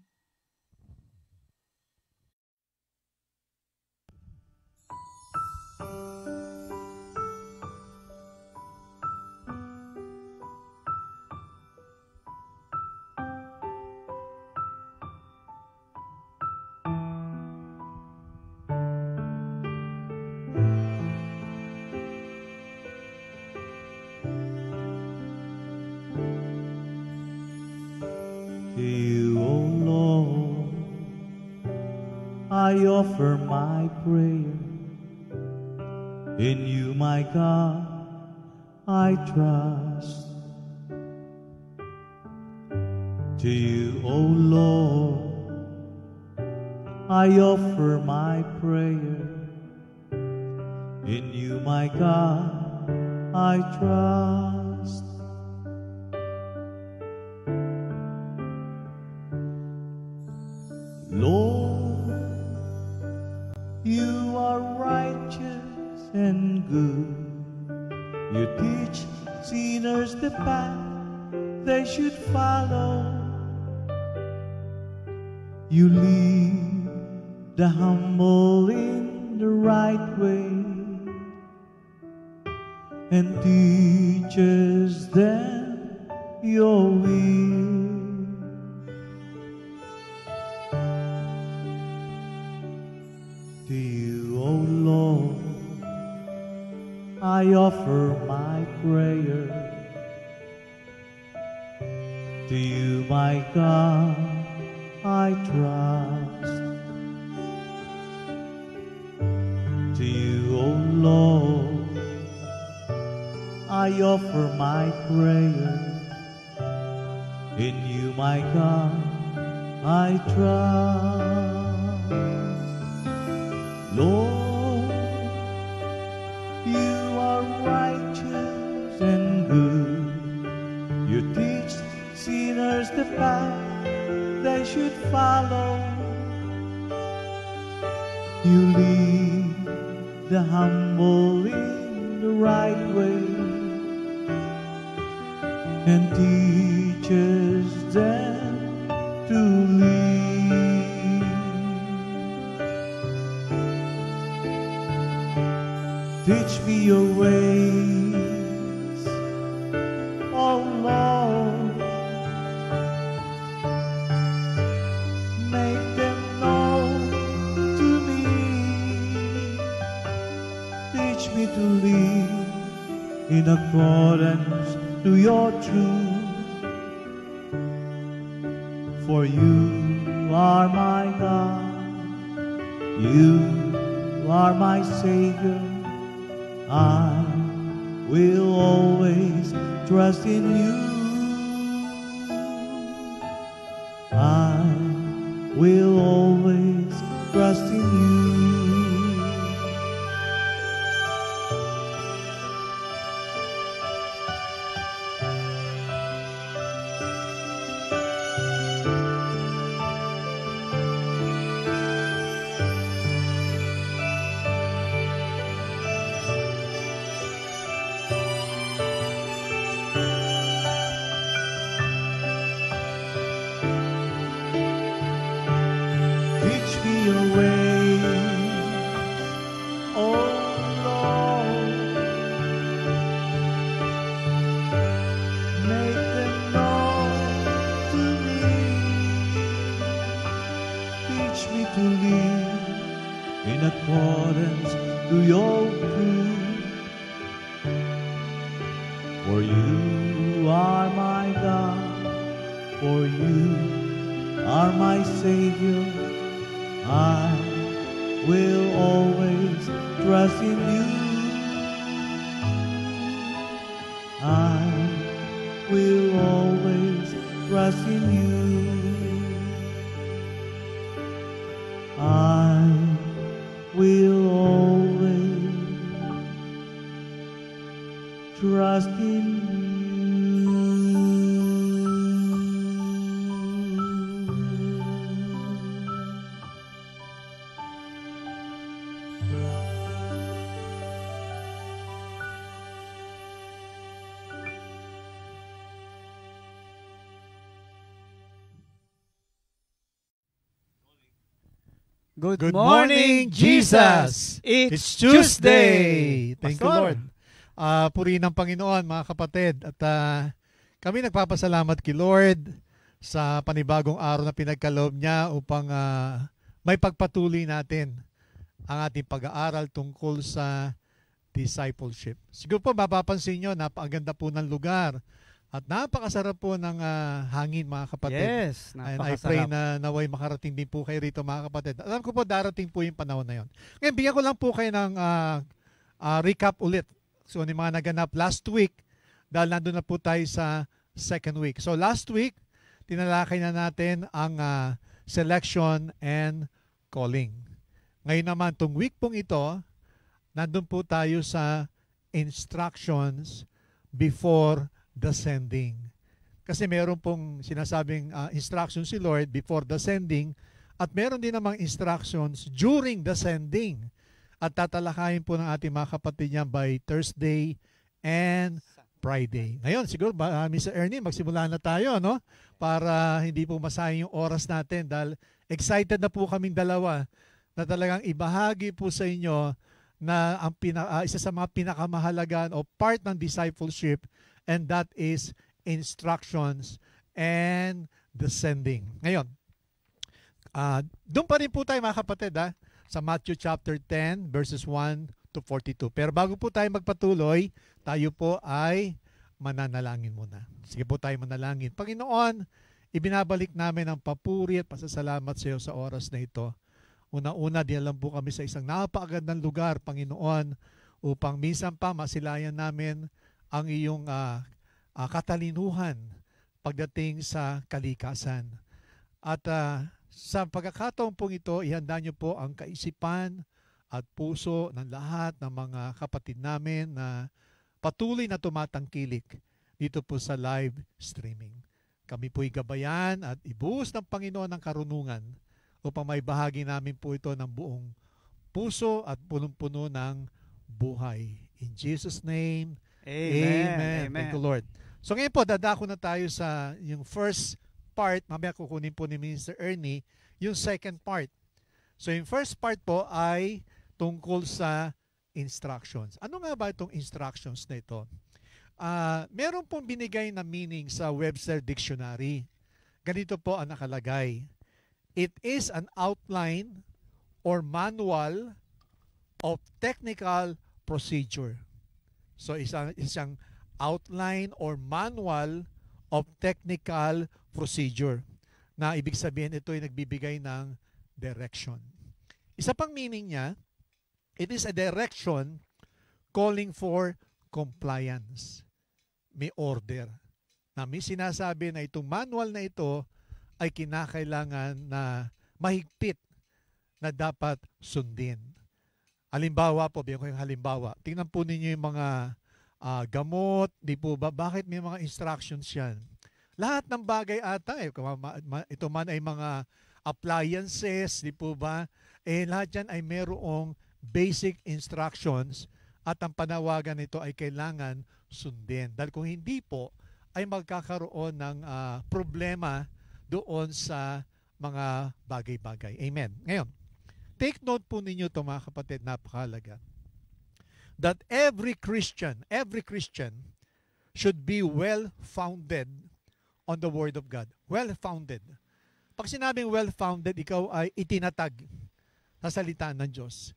To you, O Lord, I offer my prayer. In you, my God, I trust. To you, O Lord, I offer my prayer. In you, my God, I trust. Lord, you are righteous and good. You teach sinners the path they should follow. You lead the humble in the right way and teaches them your will. To you, O Lord, I offer my prayer. To you, my God, I trust. To you, O Lord, I offer my prayer. In you, my God, I trust. Lord, you are righteous and good. You teach sinners the path they should follow. You lead the humble in the right way and teaches them to lead. Teach me your ways, oh Lord. Make them known to me. Teach me to live in accordance to your truth. For you are my God, you are my Savior. I will always trust in you. I will always trust in you. Teach me your ways, oh Lord. Make them known to me. Teach me to live in accordance to your truth. For you are my God, for you are my Savior. I will always trust in you. I will always trust in you. I will always trust in you. Good morning, Jesus! It's Tuesday! Thank you, Lord. Purihin ng Panginoon, mga kapatid. At kami nagpapasalamat kay Lord sa panibagong araw na pinagkaloob niya upang may pagpatuloy natin ang ating pag-aaral tungkol sa discipleship. Siguro po mapapansin nyo, napakaganda po ng lugar. At napakasarap po ng hangin, mga kapatid. Yes, And napakasarap. I pray na naway makarating din po kayo rito, mga kapatid. Alam ko po, darating po yung panahon na yon. Ngayon, bigyan ko lang po kayo ng recap ulit. So, yung mga naganap last week, dahil nandun na po tayo sa second week. So, last week, tinalakay na natin ang selection and calling. Ngayon naman, itong week pong ito, nandun po tayo sa instructions before the sending. Kasi meron pong sinasabing instructions si Lord before the sending at meron din namang instructions during the sending. At tatalakayin po ng ating mga kapatid niya by Thursday and Friday. Ngayon, siguro, Mr. Ernie, magsimula na tayo, no? Para hindi po masayang yung oras natin dahil excited na po kaming dalawa na talagang ibahagi po sa inyo na ang isa sa mga pinakamahalagan o part ng discipleship, and that is instructions and the sending. Ngayon, doon pa rin po tayo, mga kapatid, sa Matthew chapter 10 verses 1 to 42. Pero bago po tayo magpatuloy, tayo po ay mananalangin muna. Sige po tayo manalangin. Panginoon, ibinabalik namin ang papuri at pasasalamat sa iyo sa oras na ito. Una-una, diyan lang po kami sa isang napakagandang lugar, Panginoon, upang minsan pa masilayan namin ang iyong katalinuhan pagdating sa kalikasan. At sa pagkakataon pong ito, ihanda niyo po ang kaisipan at puso ng lahat ng mga kapatid namin na patuloy na tumatangkilik dito po sa live streaming. Kami po'y gabayan at ibuhos ng Panginoon ng karunungan upang may bahagi namin po ito ng buong puso at punong-puno ng buhay. In Jesus' name, Amen. Thank you, Lord. So ngayon po, dadako na tayo sa yung first part. Mamaya kukunin po ni Mr. Ernie yung second part. So yung first part po ay tungkol sa instructions. Ano nga ba itong instructions na ito? Meron pong binigay na meaning sa Webster Dictionary. Ganito po ang nakalagay. It is an outline or manual of technical procedure. So isang outline or manual of technical procedure na ibig sabihin ito ay nagbibigay ng direction. Isa pang meaning niya, it is a direction calling for compliance. May order. Na may sinasabi na itong manual na ito ay kinakailangan na mahigpit na dapat sundin. Halimbawa po, bigyan ko yung halimbawa. Tingnan po ninyo yung mga gamot, di po ba? Bakit may mga instructions yan? Lahat ng bagay ata, ito man ay mga appliances, di po ba? Lahat yan ay merong basic instructions at ang panawagan nito ay kailangan sundin. Dahil kung hindi po, ay magkakaroon ng problema doon sa mga bagay-bagay. Amen. Ngayon, take note po ninyo ito, mga kapatid, napakahalaga. That every Christian should be well-founded on the Word of God. Well-founded. Pag sinabing well-founded, ikaw ay itinatag sa salita ng Diyos.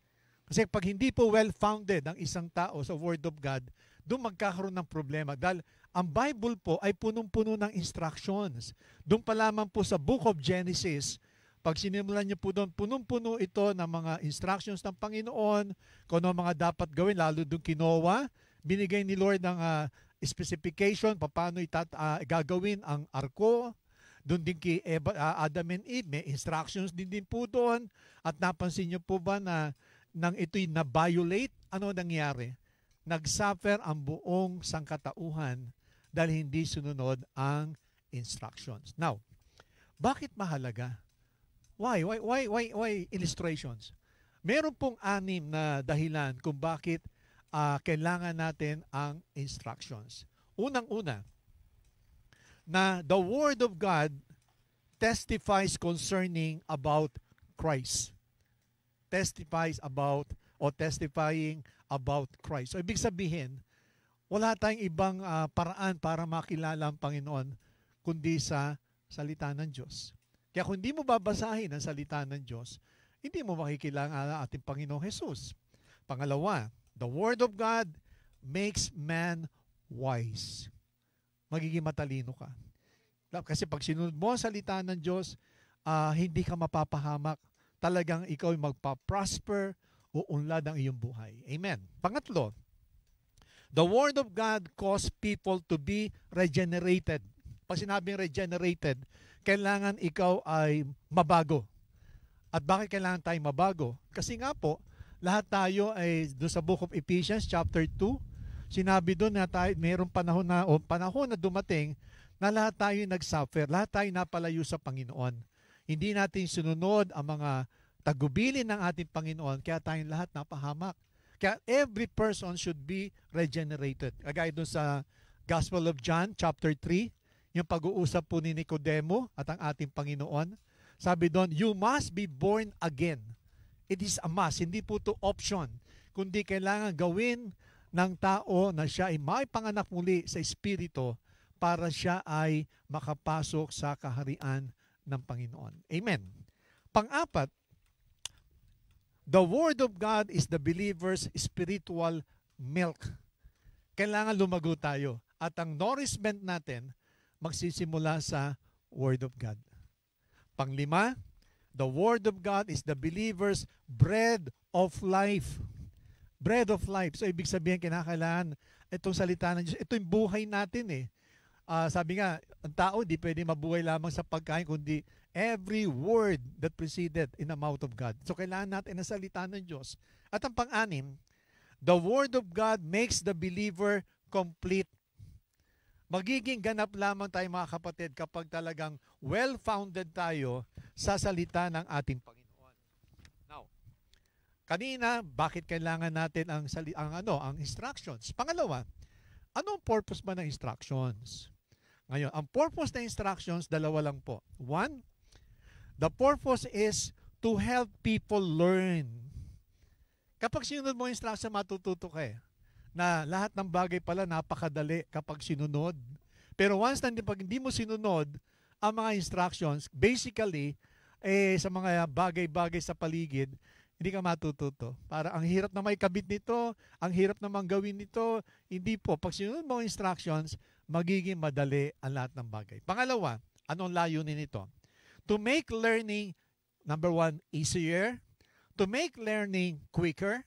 Kasi pag hindi po well-founded ang isang tao sa Word of God, doon magkakaroon ng problema. Dahil ang Bible po ay punong-puno ng instructions. Doon pa lamang po sa Book of Genesis, pag sinimulan niyo po doon, punong-puno ito ng mga instructions ng Panginoon, kung ano mga dapat gawin, lalo doon kinowa, binigay ni Lord ng specification, paano gagawin ang arko. Doon din kay Adam and Eve, may instructions din po doon. At napansin niyo po ba na nang ito'y na-violate, ano nangyari? Nagsuffer ang buong sangkatauhan dahil hindi sununod ang instructions. Now, bakit mahalaga? Why illustrations? Meron pong 6 na dahilan kung bakit kailangan natin ang instructions. Unang-una, na the Word of God testifies concerning about Christ. Testifying about Christ. So, ibig sabihin, wala tayong ibang paraan para makilala ang Panginoon kundi sa salita ng Diyos. Kaya kung hindi mo babasahin ang salita ng Diyos, hindi mo makikilala ang ating Panginoong Jesus. Pangalawa, the Word of God makes man wise. Magiging matalino ka. Kasi pag sinunod mo ang salita ng Diyos, hindi ka mapapahamak. Talagang ikaw ay magpa-prosper o unlad ang iyong buhay. Amen. Pangatlo, the Word of God causes people to be regenerated. Pag sinabing regenerated, kailangan ikaw ay mabago. At bakit kailangan tayo mabago? Kasi nga po, lahat tayo ay doon sa Book of Ephesians chapter 2, sinabi doon na tayo, mayroong panahon na dumating na lahat tayo nagsuffer, lahat tayo napalayo sa Panginoon. Hindi natin sununod ang mga tagubilin ng ating Panginoon, kaya tayong lahat napahamak. Kaya every person should be regenerated. Kagaya doon sa Gospel of John, chapter 3, yung pag-uusap po ni Nicodemo at ang ating Panginoon. Sabi doon, you must be born again. It is a must. Hindi po ito option. Kundi kailangan gawin ng tao na siya ay maipanganak muli sa Espiritu para siya ay makapasok sa kaharian ng Panginoon. Amen. Pang-apat, the Word of God is the believer's spiritual milk. Kailangan lumago tayo. At ang nourishment natin, magsisimula sa Word of God. Panglima, the Word of God is the believer's bread of life. Bread of life. So, ibig sabihin, kinakailangan itong salita ng Diyos. Ito yung buhay natin eh. Sabi nga, ang tao di pwede mabuhay lamang sa pagkain, kundi every word that proceeded in the mouth of God. So, kailangan natin ang salita ng Diyos. At ang pang-anim, the Word of God makes the believer complete. Magiging ganap lamang tayo mga kapatid kapag talagang well-founded tayo sa salita ng ating Panginoon. Now, kanina, bakit kailangan natin ang instructions? Pangalawa, anong purpose ba ng instructions? Ngayon, ang purpose ng instructions, dalawa lang po. One, the purpose is to help people learn. Kapag sinunod mo instruction, matututo ka eh. Na lahat ng bagay pala napakadali kapag sinunod. Pero once pag hindi mo sinunod ang mga instructions, basically, sa mga bagay-bagay sa paligid, hindi ka matututo. Para ang hirap na may kabit nito, ang hirap namang gawin nito, hindi po. Pag sinunod mo ang instructions, magiging madali ang lahat ng bagay. Pangalawa, anong layunin nito? To make learning, number 1, easier. To make learning quicker.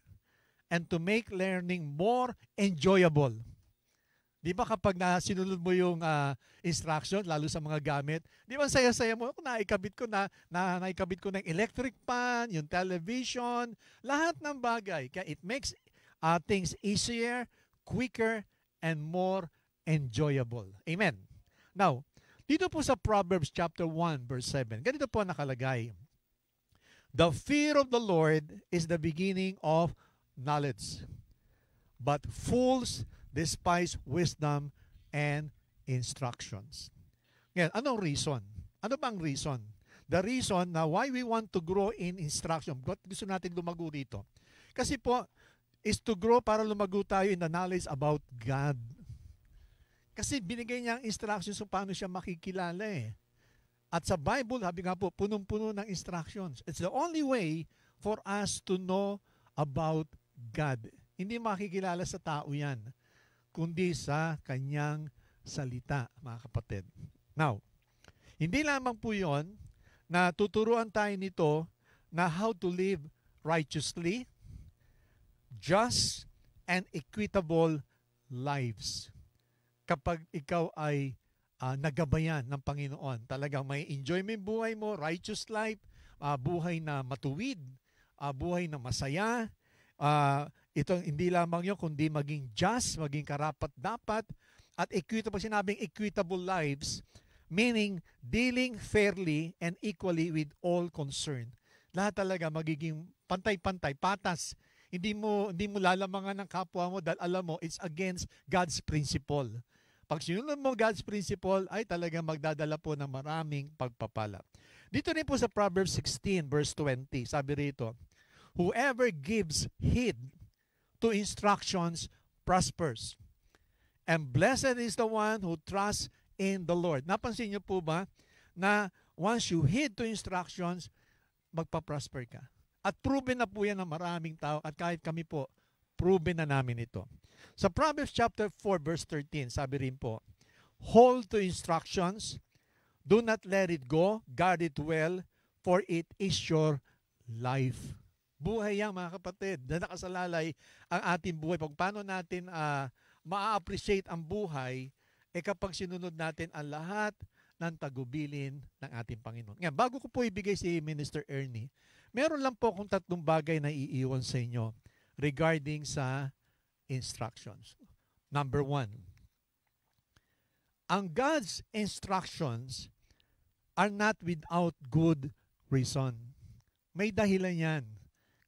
And to make learning more enjoyable. Di ba kapag sinunod mo yung instruction, lalo sa mga gamit, di ba saya-saya mo, naikabit ko ng electric fan, yung television, lahat ng bagay. Kaya it makes things easier, quicker, and more enjoyable. Amen. Now, dito po sa Proverbs chapter 1, verse 7, ganito po nakalagay. The fear of the Lord is the beginning of knowledge, but fools despise wisdom and instructions. Ngayon, anong reason? Ano bang reason? The reason na why we want to grow in instruction, gusto natin lumago dito. Kasi po, is to grow para lumago tayo in the knowledge about God. Kasi binigay niya ang instructions kung paano siya makikilala eh. At sa Bible, sabi nga po, punong-puno ng instructions. It's the only way for us to know about God. Hindi makikilala sa tao yan, kundi sa kanyang salita, mga kapatid. Now, hindi lamang po yon na tuturuan tayo nito na how to live righteously, just, and equitable lives. Kapag ikaw ay nagabayan ng Panginoon, talagang may enjoy mo yung buhay mo, righteous life, buhay na matuwid, buhay na masaya. Ito hindi lamang yun, kundi maging just, maging karapat-dapat, at equitable. Sinabing equitable lives, meaning dealing fairly and equally with all concerned. Lahat talaga magiging pantay-pantay, patas. Hindi mo lalamangan ng kapwa mo dahil alam mo, it's against God's principle. Pag sinunod mo God's principle, ay talagang magdadala po ng maraming pagpapala. Dito rin po sa Proverbs 16, verse 20, sabi rito, whoever gives heed to instructions prospers, and blessed is the one who trusts in the Lord. Napansin niyo po ba na once you heed to instructions, magpa-prosper ka? At proven na po yan ng maraming tao, at kahit kami po, proven na namin ito. Sa Proverbs chapter 4, verse 13, sabi rin po, hold to instructions, do not let it go, guard it well, for it is your life. Buhay yan, mga kapatid, na nakasalalay ang ating buhay. Pag paano natin ma-appreciate ang buhay, kapag sinunod natin ang lahat ng tagubilin ng ating Panginoon. Ngayon, bago ko po ibigay si Minister Ernie, meron lang po akong 3 bagay na iiwan sa inyo regarding sa instructions. Number 1, ang God's instructions are not without good reason. May dahilan yan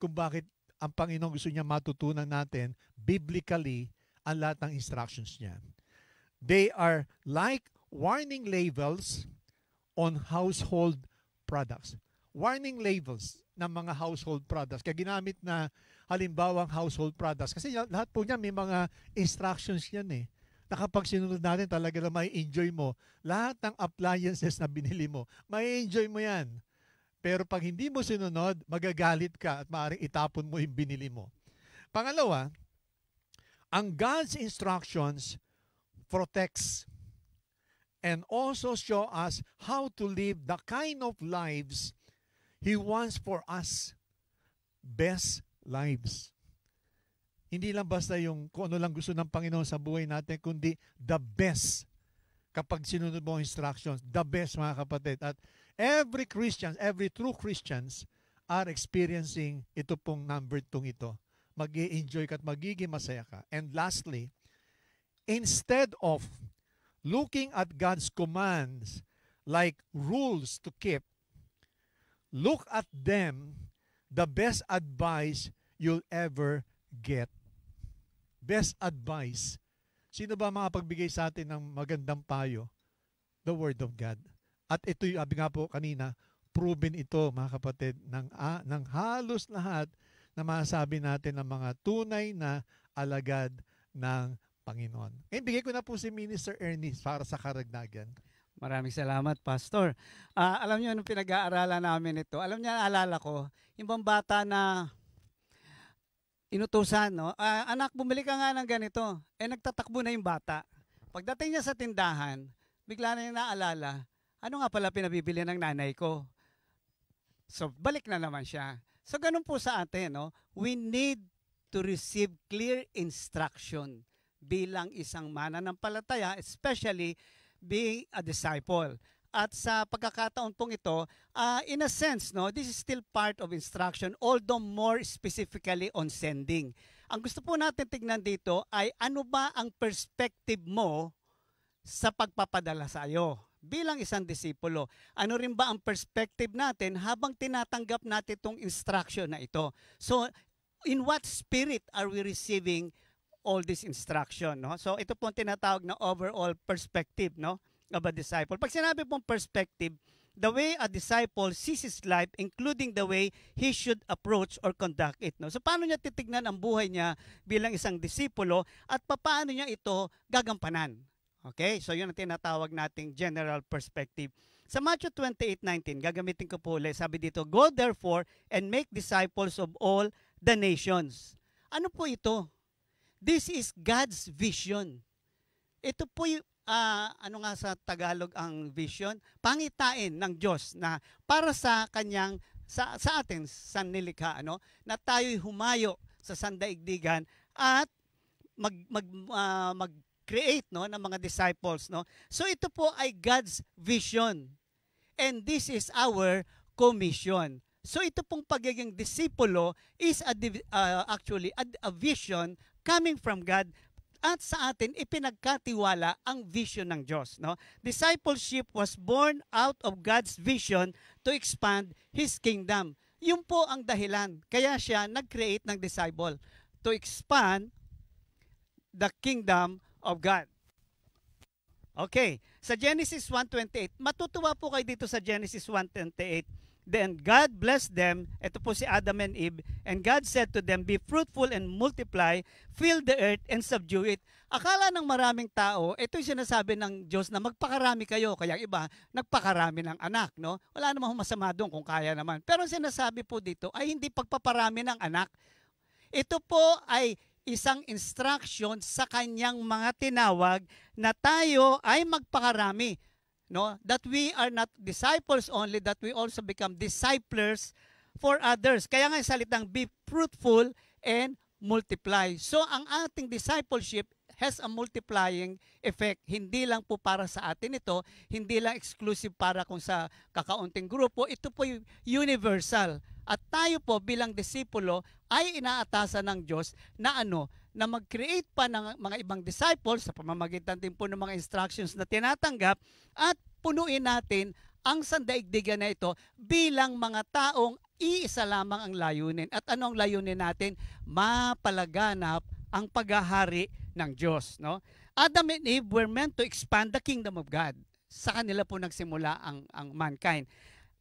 kung bakit ang Panginoon gusto niya matutunan natin biblically ang lahat ng instructions niya. They are like warning labels on household products. Warning labels ng mga household products. Kaya ginamit na halimbawang household products. Kasi lahat po niya may mga instructions yan eh. Na kapag sinunod natin talaga na may enjoy mo. Lahat ng appliances na binili mo, may enjoy mo yan. Pero pag hindi mo sinunod, magagalit ka at maaaring itapon mo yung binili mo. Pangalawa, ang God's instructions protects and also show us how to live the kind of lives He wants for us. Best lives. Hindi lang basta yung kung ano lang gusto ng Panginoon sa buhay natin, kundi the best. Kapag sinunod mo ang instructions, the best, mga kapatid. At every Christian, every true Christians are experiencing ito pong number 2 ito. Mag-i-enjoy ka at magiging masaya ka. And lastly, instead of looking at God's commands like rules to keep, look at them the best advice you'll ever get. Best advice. Sino ba makapagbigay sa atin ng magandang payo? The Word of God. At ito yung abi nga po kanina, proven ito, mga kapatid, ng halos lahat na masasabi natin ng mga tunay na alagad ng Panginoon. Ngayon, bigay ko na po si Minister Ernie para sa karagdagan. Maraming salamat, Pastor. Alam niyo, nung pinag-aaralan namin ito, alam niyo, naalala ko, yung bang bata na inutusan, no? Anak, bumili ka nga ng ganito. Nagtatakbo na yung bata. Pagdating niya sa tindahan, bigla na yung naalala, ano nga pala pinabibili ng nanay ko? So, balik na naman siya. So, ganun po sa atin, no? We need to receive clear instruction bilang isang mananampalataya, especially being a disciple. At sa pagkakataon pong ito, in a sense, no, this is still part of instruction, although more specifically on sending. Ang gusto po natin tignan dito ay ano ba ang perspective mo sa pagpapadala sa iyo bilang isang disipulo. Ano rin ba ang perspective natin habang tinatanggap natin itong instruction na ito? So, in what spirit are we receiving all this instruction, no? So ito po tinatawag na overall perspective, no, of a disciple. Pag sinabi pong perspective, the way a disciple sees his life, including the way he should approach or conduct it, no? So paano niya titignan ang buhay niya bilang isang disipulo at paano niya ito gagampanan? Okay? So yun ang tinatawag nating general perspective. Sa Matthew 28:19, gagamitin ko po ulit, sabi dito, go therefore and make disciples of all the nations. Ano po ito? This is God's vision. Ito po ano nga sa Tagalog ang vision? Pangitain ng Diyos na para sa kanyang sa atin sanlilikha, ano, na tayo'y humayo sa sandaigdigan at mag-create, no, ng mga disciples, no. So ito po ay God's vision. And this is our commission. So ito pong pagiging disipulo is actually a vision coming from God, at sa atin ipinagkatiwala ang vision ng Diyos, no? Discipleship was born out of God's vision to expand His kingdom. Yun po ang dahilan. Kaya siya nag-create ng disciple to expand the kingdom of God. Okay, sa Genesis 1:28, matutuwa po kayo dito sa Genesis 1:28. Then God blessed them, ito po si Adam and Eve, and God said to them, be fruitful and multiply, fill the earth and subdue it. Akala ng maraming tao, ito yung sinasabi ng Diyos na magpakarami kayo, kaya iba, nagpakarami ng anak, no? Wala namang masama doon kung kaya naman. Pero sinasabi po dito ay hindi pagpaparami ng anak. Ito po ay isang instruction sa kanyang mga tinawag na tayo ay magpakarami. No, that we are not disciples only, that we also become disciples for others. Kaya nga salitang be fruitful and multiply. So ang ating discipleship has a multiplying effect. Hindi lang po para sa atin ito, hindi lang exclusive para kung sa kakaunting grupo, ito po universal. At tayo po bilang disipulo ay inaatasan ng Diyos na na mag-create pa ng mga ibang disciples sa pamamagitan din po ng mga instructions na tinatanggap, at punuin natin ang sandaigdigan na ito bilang mga taong iisa lamang ang layunin. At ano ang layunin natin? Mapalaganap ang paghahari ng Diyos, no? Adam and Eve were meant to expand the kingdom of God. Sa kanila po nagsimula ang mankind.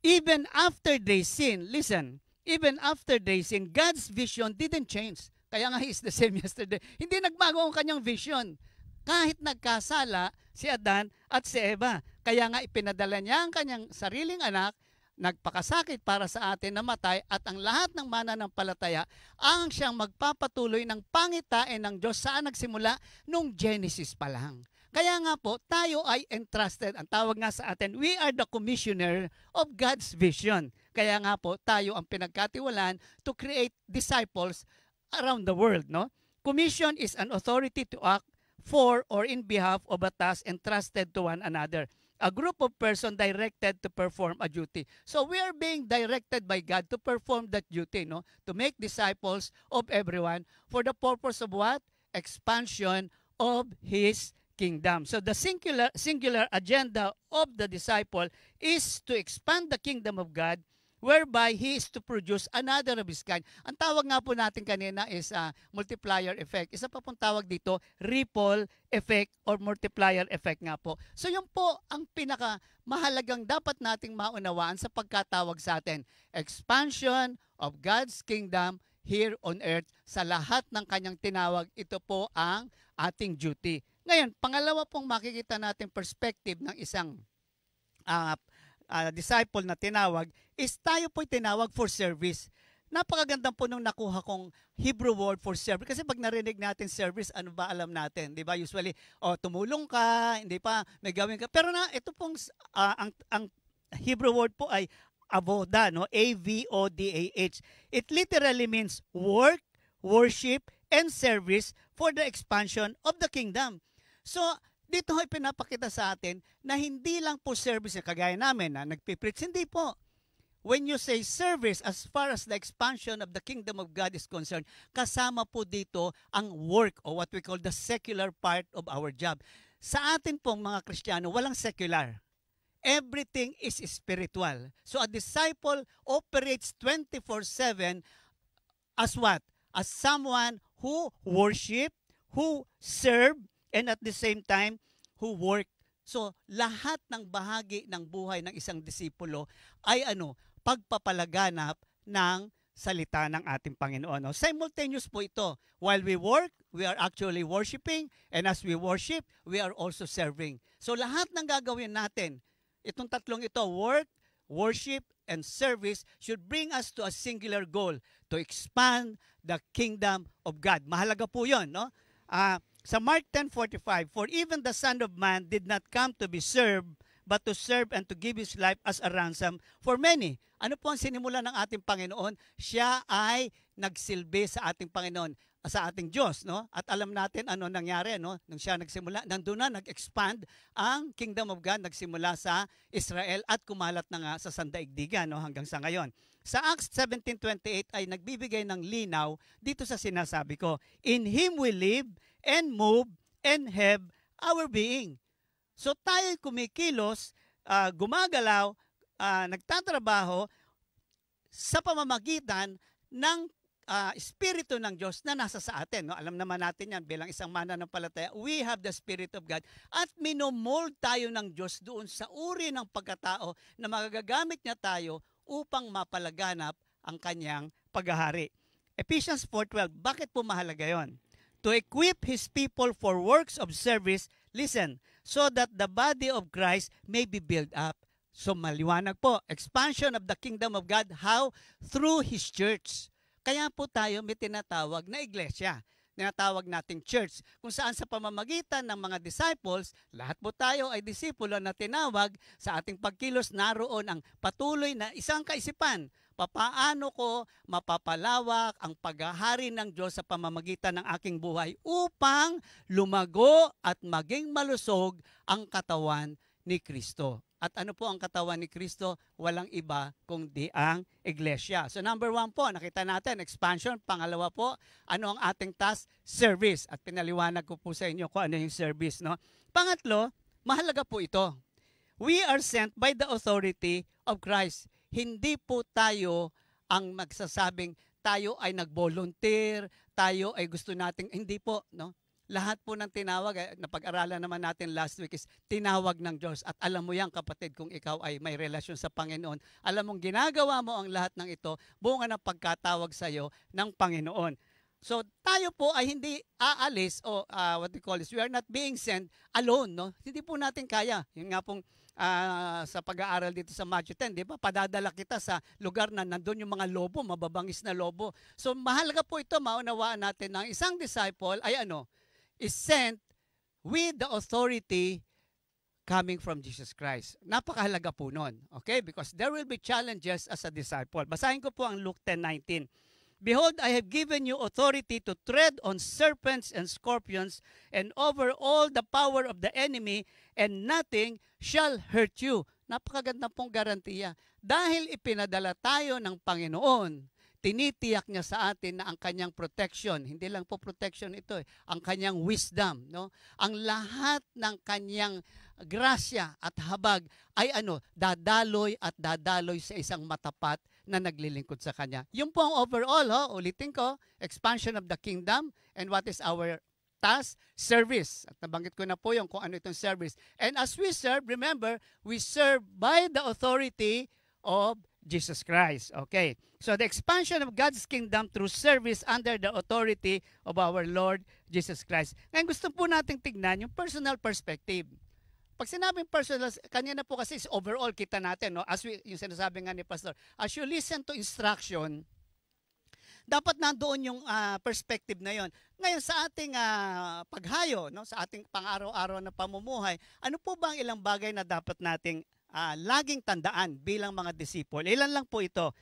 Even after they sin, listen, even after they sin, God's vision didn't change. Kaya nga He is the same yesterday. Hindi nagbago ang kanyang vision. Kahit nagkasala si Adan at si Eva. Kaya nga ipinadala niya ang kanyang sariling anak, nagpakasakit para sa atin, namatay, at ang lahat ng mananampalataya ang siyang magpapatuloy ng pangitain ng Diyos saan nagsimula nung Genesis pa lang. Kaya nga po, tayo ay entrusted. Ang tawag nga sa atin, we are the commissioner of God's vision. Kaya nga po, tayo ang pinagkatiwalaan to create disciples around the world, no? Commission is an authority to act for or in behalf of a task entrusted to one another. A group of persons directed to perform a duty. So we are being directed by God to perform that duty, no? To make disciples of everyone for the purpose of what? Expansion of His kingdom. So the singular agenda of the disciple is to expand the kingdom of God, whereby he is to produce another of his kind. Ang tawag nga po natin kanina is multiplier effect. Isa pa pong tawag dito, ripple effect or multiplier effect nga po. So yun po ang pinakamahalagang dapat nating maunawaan sa pagkatawag sa atin. Expansion of God's kingdom here on earth. Sa lahat ng kanyang tinawag, ito po ang ating duty. Ngayon, pangalawa pong makikita natin perspective ng isang disciple na tinawag is tayo po'y tinawag for service. Napakaganda po nung nakuha kong Hebrew word for service. Kasi pag narinig natin service, ano ba alam natin? Di ba? Usually, tumulong ka, hindi pa, may gawin ka. Pero ito pong, ang Hebrew word po ay avoda, no? A-V-O-D-A-H. It literally means work, worship, and service for the expansion of the kingdom. So, dito ay pinapakita sa atin na hindi lang po service, kagaya namin na nagpipreach, hindi po. When you say service, as far as the expansion of the kingdom of God is concerned, kasama po dito ang work o what we call the secular part of our job. Sa atin pong mga Kristiyano, walang secular. Everything is spiritual. So a disciple operates 24/7 as what? As someone who worship, who serve, and at the same time, who work. So, lahat ng bahagi ng buhay ng isang disipulo ay pagpapalaganap ng salita ng ating Panginoon. No? Simultaneous po ito. While we work, we are actually worshiping, and as we worship, we are also serving. So, lahat ng gagawin natin, itong tatlong ito, work, worship, and service, should bring us to a singular goal, to expand the kingdom of God. Mahalaga po yun, no? Sa Mark 10:45, for even the Son of Man did not come to be served, but to serve and to give His life as a ransom for many. Ano po ang sinimula ng ating Panginoon? Siya ay nagsilbi sa ating Panginoon, sa ating Diyos, no? At alam natin ano nangyari, no? Nung siya nagsimula, nandun na nag-expand ang Kingdom of God, nagsimula sa Israel at kumalat na nga sa sandaigdigan, no? Hanggang sa ngayon. Sa Acts 17:28 ay nagbibigay ng linaw dito sa sinasabi ko, in Him we live and move and have our being. So tayo kumikilos, gumagalaw, nagtatrabaho sa pamamagitan ng Espiritu ng Diyos na nasa sa atin. No? Alam naman natin yan bilang isang mananampalataya, we have the Spirit of God at minomold tayo ng Diyos doon sa uri ng pagkatao na magagamit niya tayo upang mapalaganap ang kanyang paghahari. Ephesians 4:12, bakit po mahalaga yon? To equip His people for works of service, listen, so that the body of Christ may be built up. So maliwanag po, expansion of the kingdom of God, how? Through His church. Kaya po tayo may tinatawag na iglesia, tinatawag nating church, kung saan sa pamamagitan ng mga disciples, lahat po tayo ay disipulo na tinawag sa ating pagkilos, naroon ang patuloy na isang kaisipan. Papaano ko mapapalawak ang paghahari ng Diyos sa pamamagitan ng aking buhay upang lumago at maging malusog ang katawan ni Kristo. At ano po ang katawan ni Kristo? Walang iba kundi ang iglesia. So number 1 po, nakita natin, expansion. Pangalawa po, ano ang ating task? Service. At pinaliwanag ko po sa inyo kung ano yung service. No? Pangatlo, mahalaga po ito. We are sent by the authority of Christ. Hindi po tayo ang magsasabing tayo ay nag-volunteer, tayo ay gusto nating, hindi po, no? Lahat po ng tinawag, napag-aralan naman natin last week is tinawag ng Diyos. At alam mo yan kapatid, kung ikaw ay may relasyon sa Panginoon, alam mong ginagawa mo ang lahat ng ito, bunga ng pagkatawag sa iyo ng Panginoon. So tayo po ay hindi aalis o what we call this, we are not being sent alone. No? Hindi po natin kaya. Yung nga pong sa pag-aaral dito sa Matthew 10, di ba? Padadala kita sa lugar na nandun yung mga lobo, mababangis na lobo. So mahalaga po ito, maunawaan natin na isang disciple ay is sent with the authority coming from Jesus Christ. Napakahalaga po nun. Okay? Because there will be challenges as a disciple. Basahin ko po ang Luke 10:19. Behold, I have given you authority to tread on serpents and scorpions and over all the power of the enemy, and nothing shall hurt you. Napakaganda pong garantiya. Dahil ipinadala tayo ng Panginoon, tinitiyak niya sa atin na ang kanyang protection, hindi lang po protection ito, ang kanyang wisdom, no? Ang lahat ng kanyang grasya at habag ay dadaloy at dadaloy sa isang matapat na naglilingkod sa kanya. Yung po ang overall, ulitin ko, expansion of the kingdom, and what is our task? Service. At nabanggit ko na po yung kung ano itong service. And as we serve, remember, we serve by the authority of Jesus Christ. Okay. So the expansion of God's kingdom through service under the authority of our Lord Jesus Christ. Ngayon gusto po nating tignan yung personal perspective. Pag sinabing personal, kanina po kasi is overall kita natin, no? As yung sinasabi nga ni Pastor, as you listen to instruction, dapat nandoon yung perspective na yon. Ngayon sa ating paghayo, no? Sa ating pang-araw-araw na pamumuhay, ano po ba ang ilang bagay na dapat nating laging tandaan bilang mga disciple? Ilan lang po ito.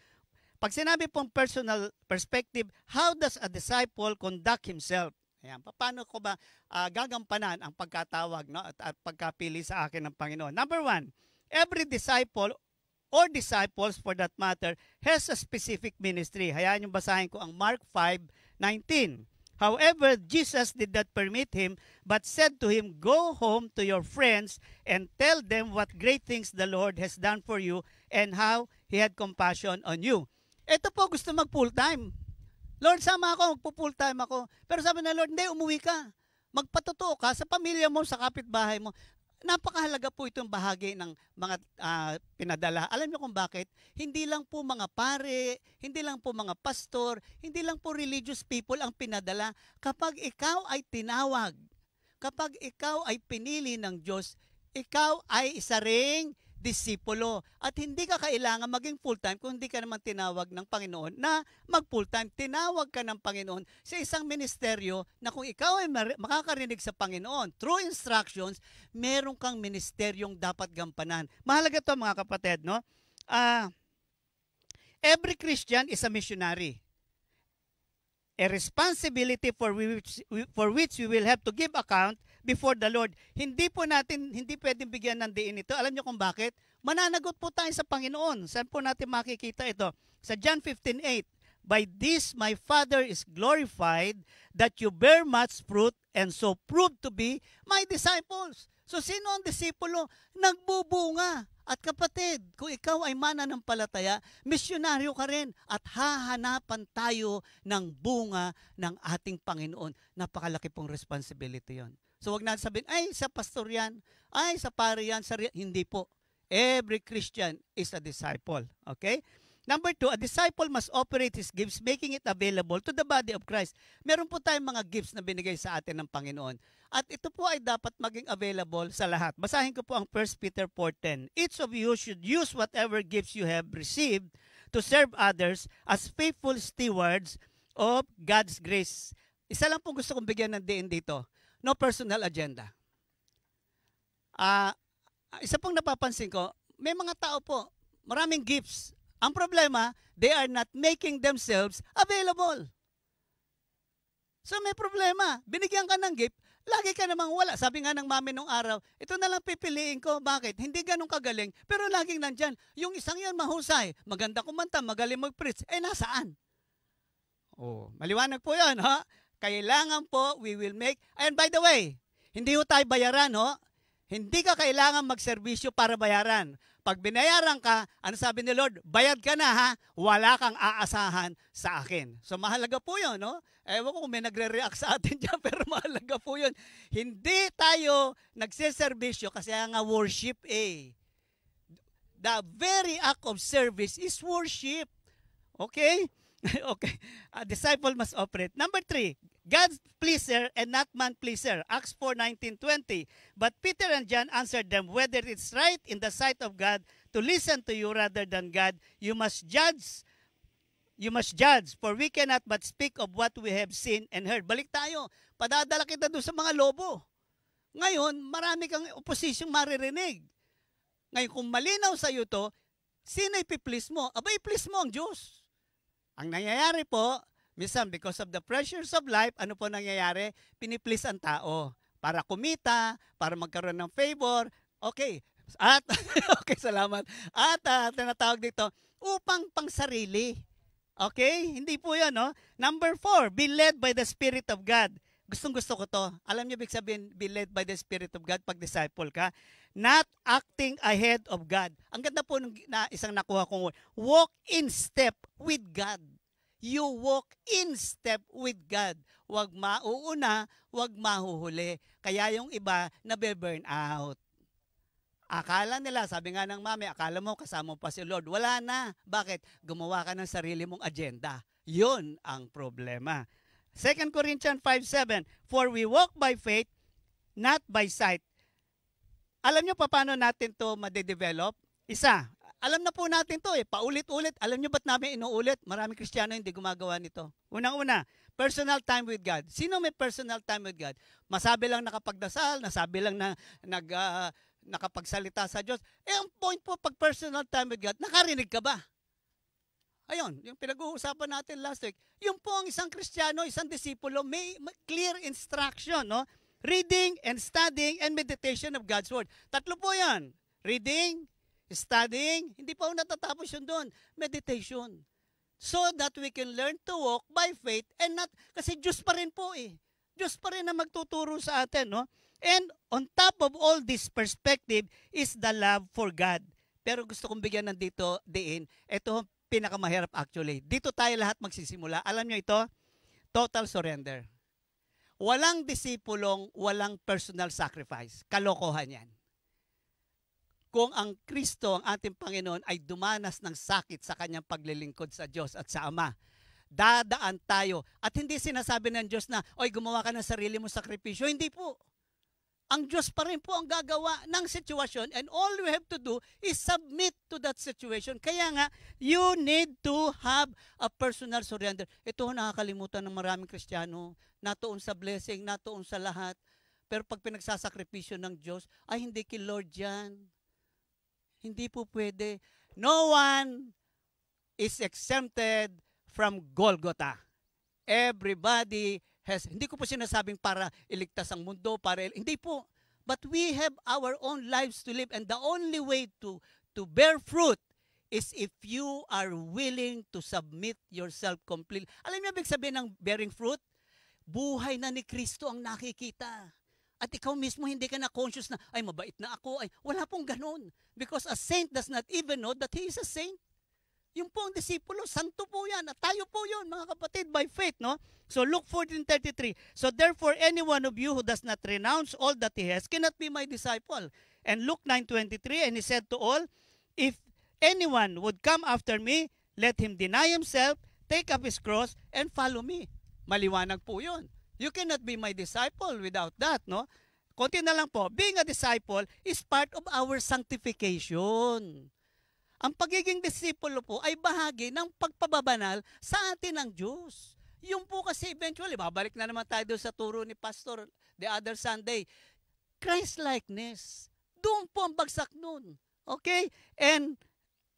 Pag sinabi pong personal perspective, how does a disciple conduct himself? Ayan, paano ko ba gagampanan ang pagkatawag, no, at pagkapili sa akin ng Panginoon? Number 1, every disciple or disciples for that matter has a specific ministry. Hayaan yung basahin ko ang Mark 5:19. However, Jesus did not permit him, but said to him, go home to your friends and tell them what great things the Lord has done for you and how He had compassion on you. Ito po, gusto mag full time. Lord, sama ako, magpo-full time ako. Pero sabi na Lord, hindi, umuwi ka. Magpatotoo ka sa pamilya mo, sa kapitbahay mo. Napakahalaga po itong bahagi ng mga pinadala. Alam niyo kung bakit? Hindi lang po mga pare, hindi lang po mga pastor, hindi lang po religious people ang pinadala. Kapag ikaw ay tinawag, kapag ikaw ay pinili ng Diyos, ikaw ay isa ring disipulo. At hindi ka kailangan maging full-time kung hindi ka naman tinawag ng Panginoon na mag-full-time. Tinawag ka ng Panginoon sa isang ministeryo na kung ikaw ay makakarinig sa Panginoon, through instructions, meron kang ministeryong dapat gampanan. Mahalaga to mga kapatid, no? Every Christian is a missionary. A responsibility for which we will have to give account before the Lord. Hindi pwedeng bigyan ng diin ito. Alam niyo kung bakit? Mananagot po tayo sa Panginoon. Saan po natin makikita ito? Sa John 15:8. By this my Father is glorified, that you bear much fruit, and so prove to be my disciples. So sino ang disipulo? Nagbubunga. At kapatid, kung ikaw ay mananampalataya, misyonaryo ka rin at hahanapan tayo ng bunga ng ating Panginoon. Napakalaki pong responsibility yon. So wag natin sabihin, ay sa pastor yan, ay sa pare yan, hindi po. Every Christian is a disciple. Okay? Number 2, a disciple must operate his gifts, making it available to the body of Christ. Meron po tayong mga gifts na binigay sa atin ng Panginoon. At ito po ay dapat maging available sa lahat. Basahin ko po ang 1 Peter 4:10. Each of you should use whatever gifts you have received to serve others as faithful stewards of God's grace. Isa lang po gusto kong bigyan ng diin dito. No personal agenda. Isa pong napapansin ko, may mga tao po, maraming gifts. Ang problema, they are not making themselves available. So may problema. Binigyan ka ng gift, lagi ka namang wala. Sabi nga ng mami nung araw, ito na lang pipiliin ko. Bakit? Hindi ganun kagaling, pero laging nandyan. Yung isang yan mahusay, maganda kumanta, magaling mag-preach. Nasaan? Oh, maliwanag po yan, ha? Kailangan po, we will make, and by the way, hindi ho tayo bayaran, ho? Hindi ka kailangan magserbisyo para bayaran. Pag binayaran ka, ano sabi ni Lord? Bayad ka na, ha? Wala kang aasahan sa akin. So mahalaga po yun, no? Ewan ko kung may nagre-react sa atin dyan, pero mahalaga po yun. Hindi tayo nagsiservisyo kasi nga worship The very act of service is worship. Okay? Okay. A disciple must operate. Number 3, God's pleaser and not man pleaser. Acts 4:19-20. But Peter and John answered them, whether it's right in the sight of God to listen to you rather than God, you must judge. For we cannot but speak of what we have seen and heard. Balik tayo. Padadala kita doon sa mga lobo. Ngayon, marami kang opposition maririnig. Ngayon, kung malinaw sa iyo to, sino ipiplease mo? Aba, i-please mo ang Diyos. Ang nangyayari po, minsan because of the pressures of life, ano po nangyayari? Piniplease ang tao. Para kumita, para magkaroon ng favor. Okay. At, okay, salamat. At tinatawag dito, upang pang sarili. Okay? Hindi po yan, no? Number 4, be led by the Spirit of God. Gustong-gusto ko to. Alam niyo, ibig sabihin, be led by the Spirit of God pag disciple ka. Not acting ahead of God. Ang ganda po ng isang nakuha kong word. Walk in step with God. You walk in step with God. Huwag mauuna, huwag mahuhuli. Kaya yung iba, nabe-burn out. Akala nila, sabi nga ng mami, akala mo kasama pa si Lord. Wala na. Bakit? Gumawa ka ng sarili mong agenda. Yun ang problema. 2 Corinthians 5:7, for we walk by faith, not by sight. Alam nyo pa paano natin to madedevelop? Isa, alam na po natin to paulit-ulit. Alam nyo ba't namin inuulit? Maraming Kristiyano hindi gumagawa nito. Unang-una, personal time with God. Sino may personal time with God? Masabi lang nakapagdasal, nasabi lang na nakapagsalita sa Diyos. Ang point po pag personal time with God, nakarinig ka ba? Ayun, yung pinag-uusapan natin last week. Yung po ang isang Kristiyano, isang disipulo, may clear instruction, no? Reading and studying and meditation of God's Word. Tatlo po yan. Reading, studying, hindi pa natatapos yun doon. Meditation. So that we can learn to walk by faith and not, kasi Diyos pa rin po Diyos pa rin na magtuturo sa atin, no? And on top of all this perspective is the love for God. Pero gusto kong bigyan ng dito, diin. Ito pinakamahirap actually. Dito tayo lahat magsisimula. Alam nyo ito? Total surrender. Walang disipulong, walang personal sacrifice. Kalokohan yan. Kung ang Kristo, ang ating Panginoon, ay dumanas ng sakit sa kanyang paglilingkod sa Diyos at sa Ama, dadaan tayo. At hindi sinasabi ng Diyos na, oy, gumawa ka ng sarili mo sakripisyo. Hindi po. ang Diyos pa rin po ang gagawa ng sitwasyon, and all we have to do is submit to that situation. Kaya nga, you need to have a personal surrender. Ito nakakalimutan ng maraming Kristiyano, natuon sa blessing, natuon sa lahat. Pero pag pinagsasakripisyo ng Diyos, ay hindi kay Lord yan. Hindi po pwede. No one is exempted from Golgotha. Everybody has, hindi ko po sinasabing para iligtas ang mundo, hindi po. But we have our own lives to live, and the only way to bear fruit is if you are willing to submit yourself completely. Alam niyo ibig sabihin ng bearing fruit? Buhay na ni Kristo ang nakikita. At ikaw mismo hindi ka na conscious na, ay mabait na ako, ay wala pong ganun. Because a saint does not even know that he is a saint. Yung po ang disipulo, santo po yan. At tayo po yun, mga kapatid, by faith, no? So Luke 14:33. So therefore, any one of you who does not renounce all that he has cannot be my disciple. And Luke 9:23, and he said to all, if anyone would come after me, let him deny himself, take up his cross, and follow me. Maliwanag po yun. You cannot be my disciple without that, no? Konti na lang po, being a disciple is part of our sanctification. Ang pagiging disipulo po ay bahagi ng pagpababanal sa atin ng Diyos. Yung po kasi eventually, babalik na naman tayo doon sa turo ni Pastor the other Sunday. Christ-likeness. Doon po ang bagsak nun. Okay? And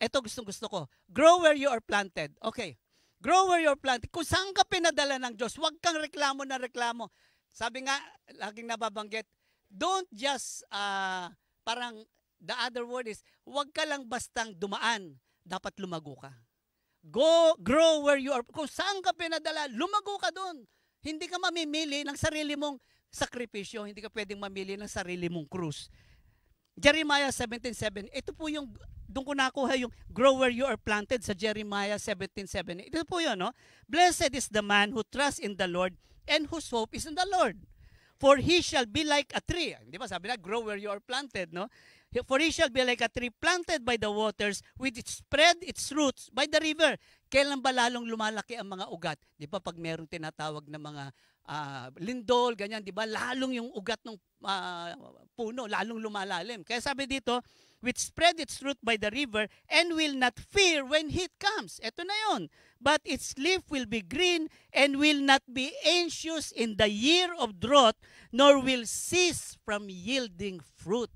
ito gusto ko. Grow where you are planted. Okay. Grow where you are planted. Kung saan ka pinadala ng Diyos, huwag kang reklamo na reklamo. Sabi nga, laging nababanggit, don't just parang the other word is, huwag ka lang bastang dumaan, dapat lumago ka. Grow where you are. Kung saan ka pinadala, lumago ka doon. Hindi ka mamimili ng sarili mong sakripisyo, hindi ka pwedeng mamili ng sarili mong krus. Jeremiah 17:7, ito po yung, doon ko nakuha yung grow where you are planted sa Jeremiah 17:7. Ito po yun, no? Blessed is the man who trusts in the Lord and whose hope is in the Lord. For he shall be like a tree. Di ba sabi na, grow where you are planted, no? For he shall be like a tree planted by the waters, which spread its roots by the river. Kailan ba lalong lumalaki ang mga ugat? Di ba pag merong tinatawag na mga lindol, ganyan, di ba? Lalong yung ugat ng puno, lalong lumalalim. Kaya sabi dito, which spread its root by the river and will not fear when heat comes. Ito na yun. But its leaf will be green and will not be anxious in the year of drought, nor will cease from yielding fruit.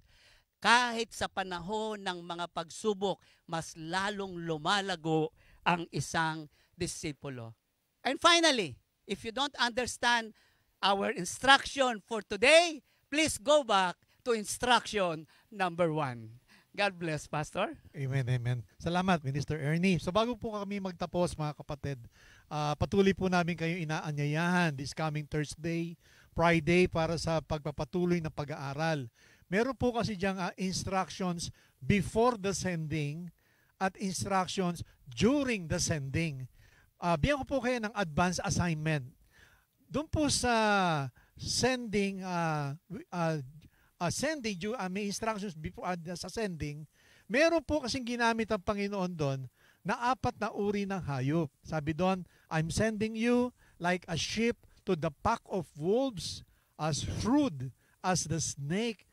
Kahit sa panahon ng mga pagsubok, mas lalong lumalago ang isang disipulo. And finally, if you don't understand our instruction for today, please go back to instruction number 1. God bless, Pastor. Amen, amen. Salamat, Minister Ernie. So bago po kami magtapos, mga kapatid, patuloy po namin kayo inaanyayahan this coming Thursday, Friday, para sa pagpapatuloy ng pag-aaral. Meron po kasi diyang instructions before the sending at instructions during the sending. Bigyan ko po kayo ng advance assignment. Doon po sa sending, may instructions before sa sending, meron po kasing ginamit ang Panginoon doon na 4 na uri ng hayop. Sabi doon, I'm sending you like a sheep to the pack of wolves, as shrewd as the snake,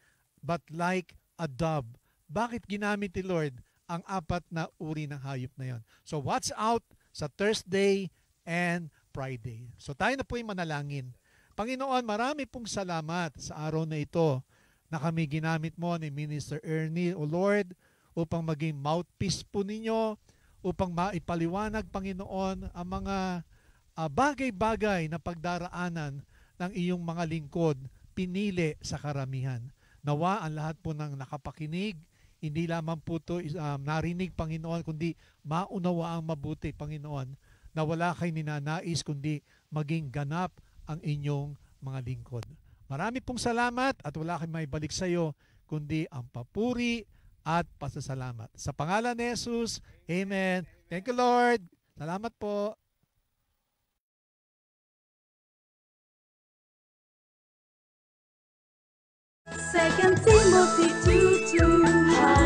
but like a dove. Bakit ginamit ni Lord ang 4 na uri ng hayop na yon? So watch out sa Thursday and Friday. So tayo na po yung manalangin. Panginoon, marami pong salamat sa araw na ito na kami ginamit mo ni Minister Ernie, O Lord, upang maging mouthpiece po ninyo, upang maipaliwanag, Panginoon, ang mga bagay-bagay na pagdaraanan ng iyong mga lingkod, pinili sa karamihan. Nawa ang lahat po ng nakapakinig, hindi lamang po ito narinig, Panginoon, kundi maunawa ang mabuti, Panginoon, na wala kayo ninanais, kundi maging ganap ang inyong mga lingkod. Marami pong salamat at wala kayong maibalik sa iyo, kundi ang papuri at pasasalamat. Sa pangalan ni Jesus, Amen. Thank you, Lord. Salamat po. Second Timothy 2:2.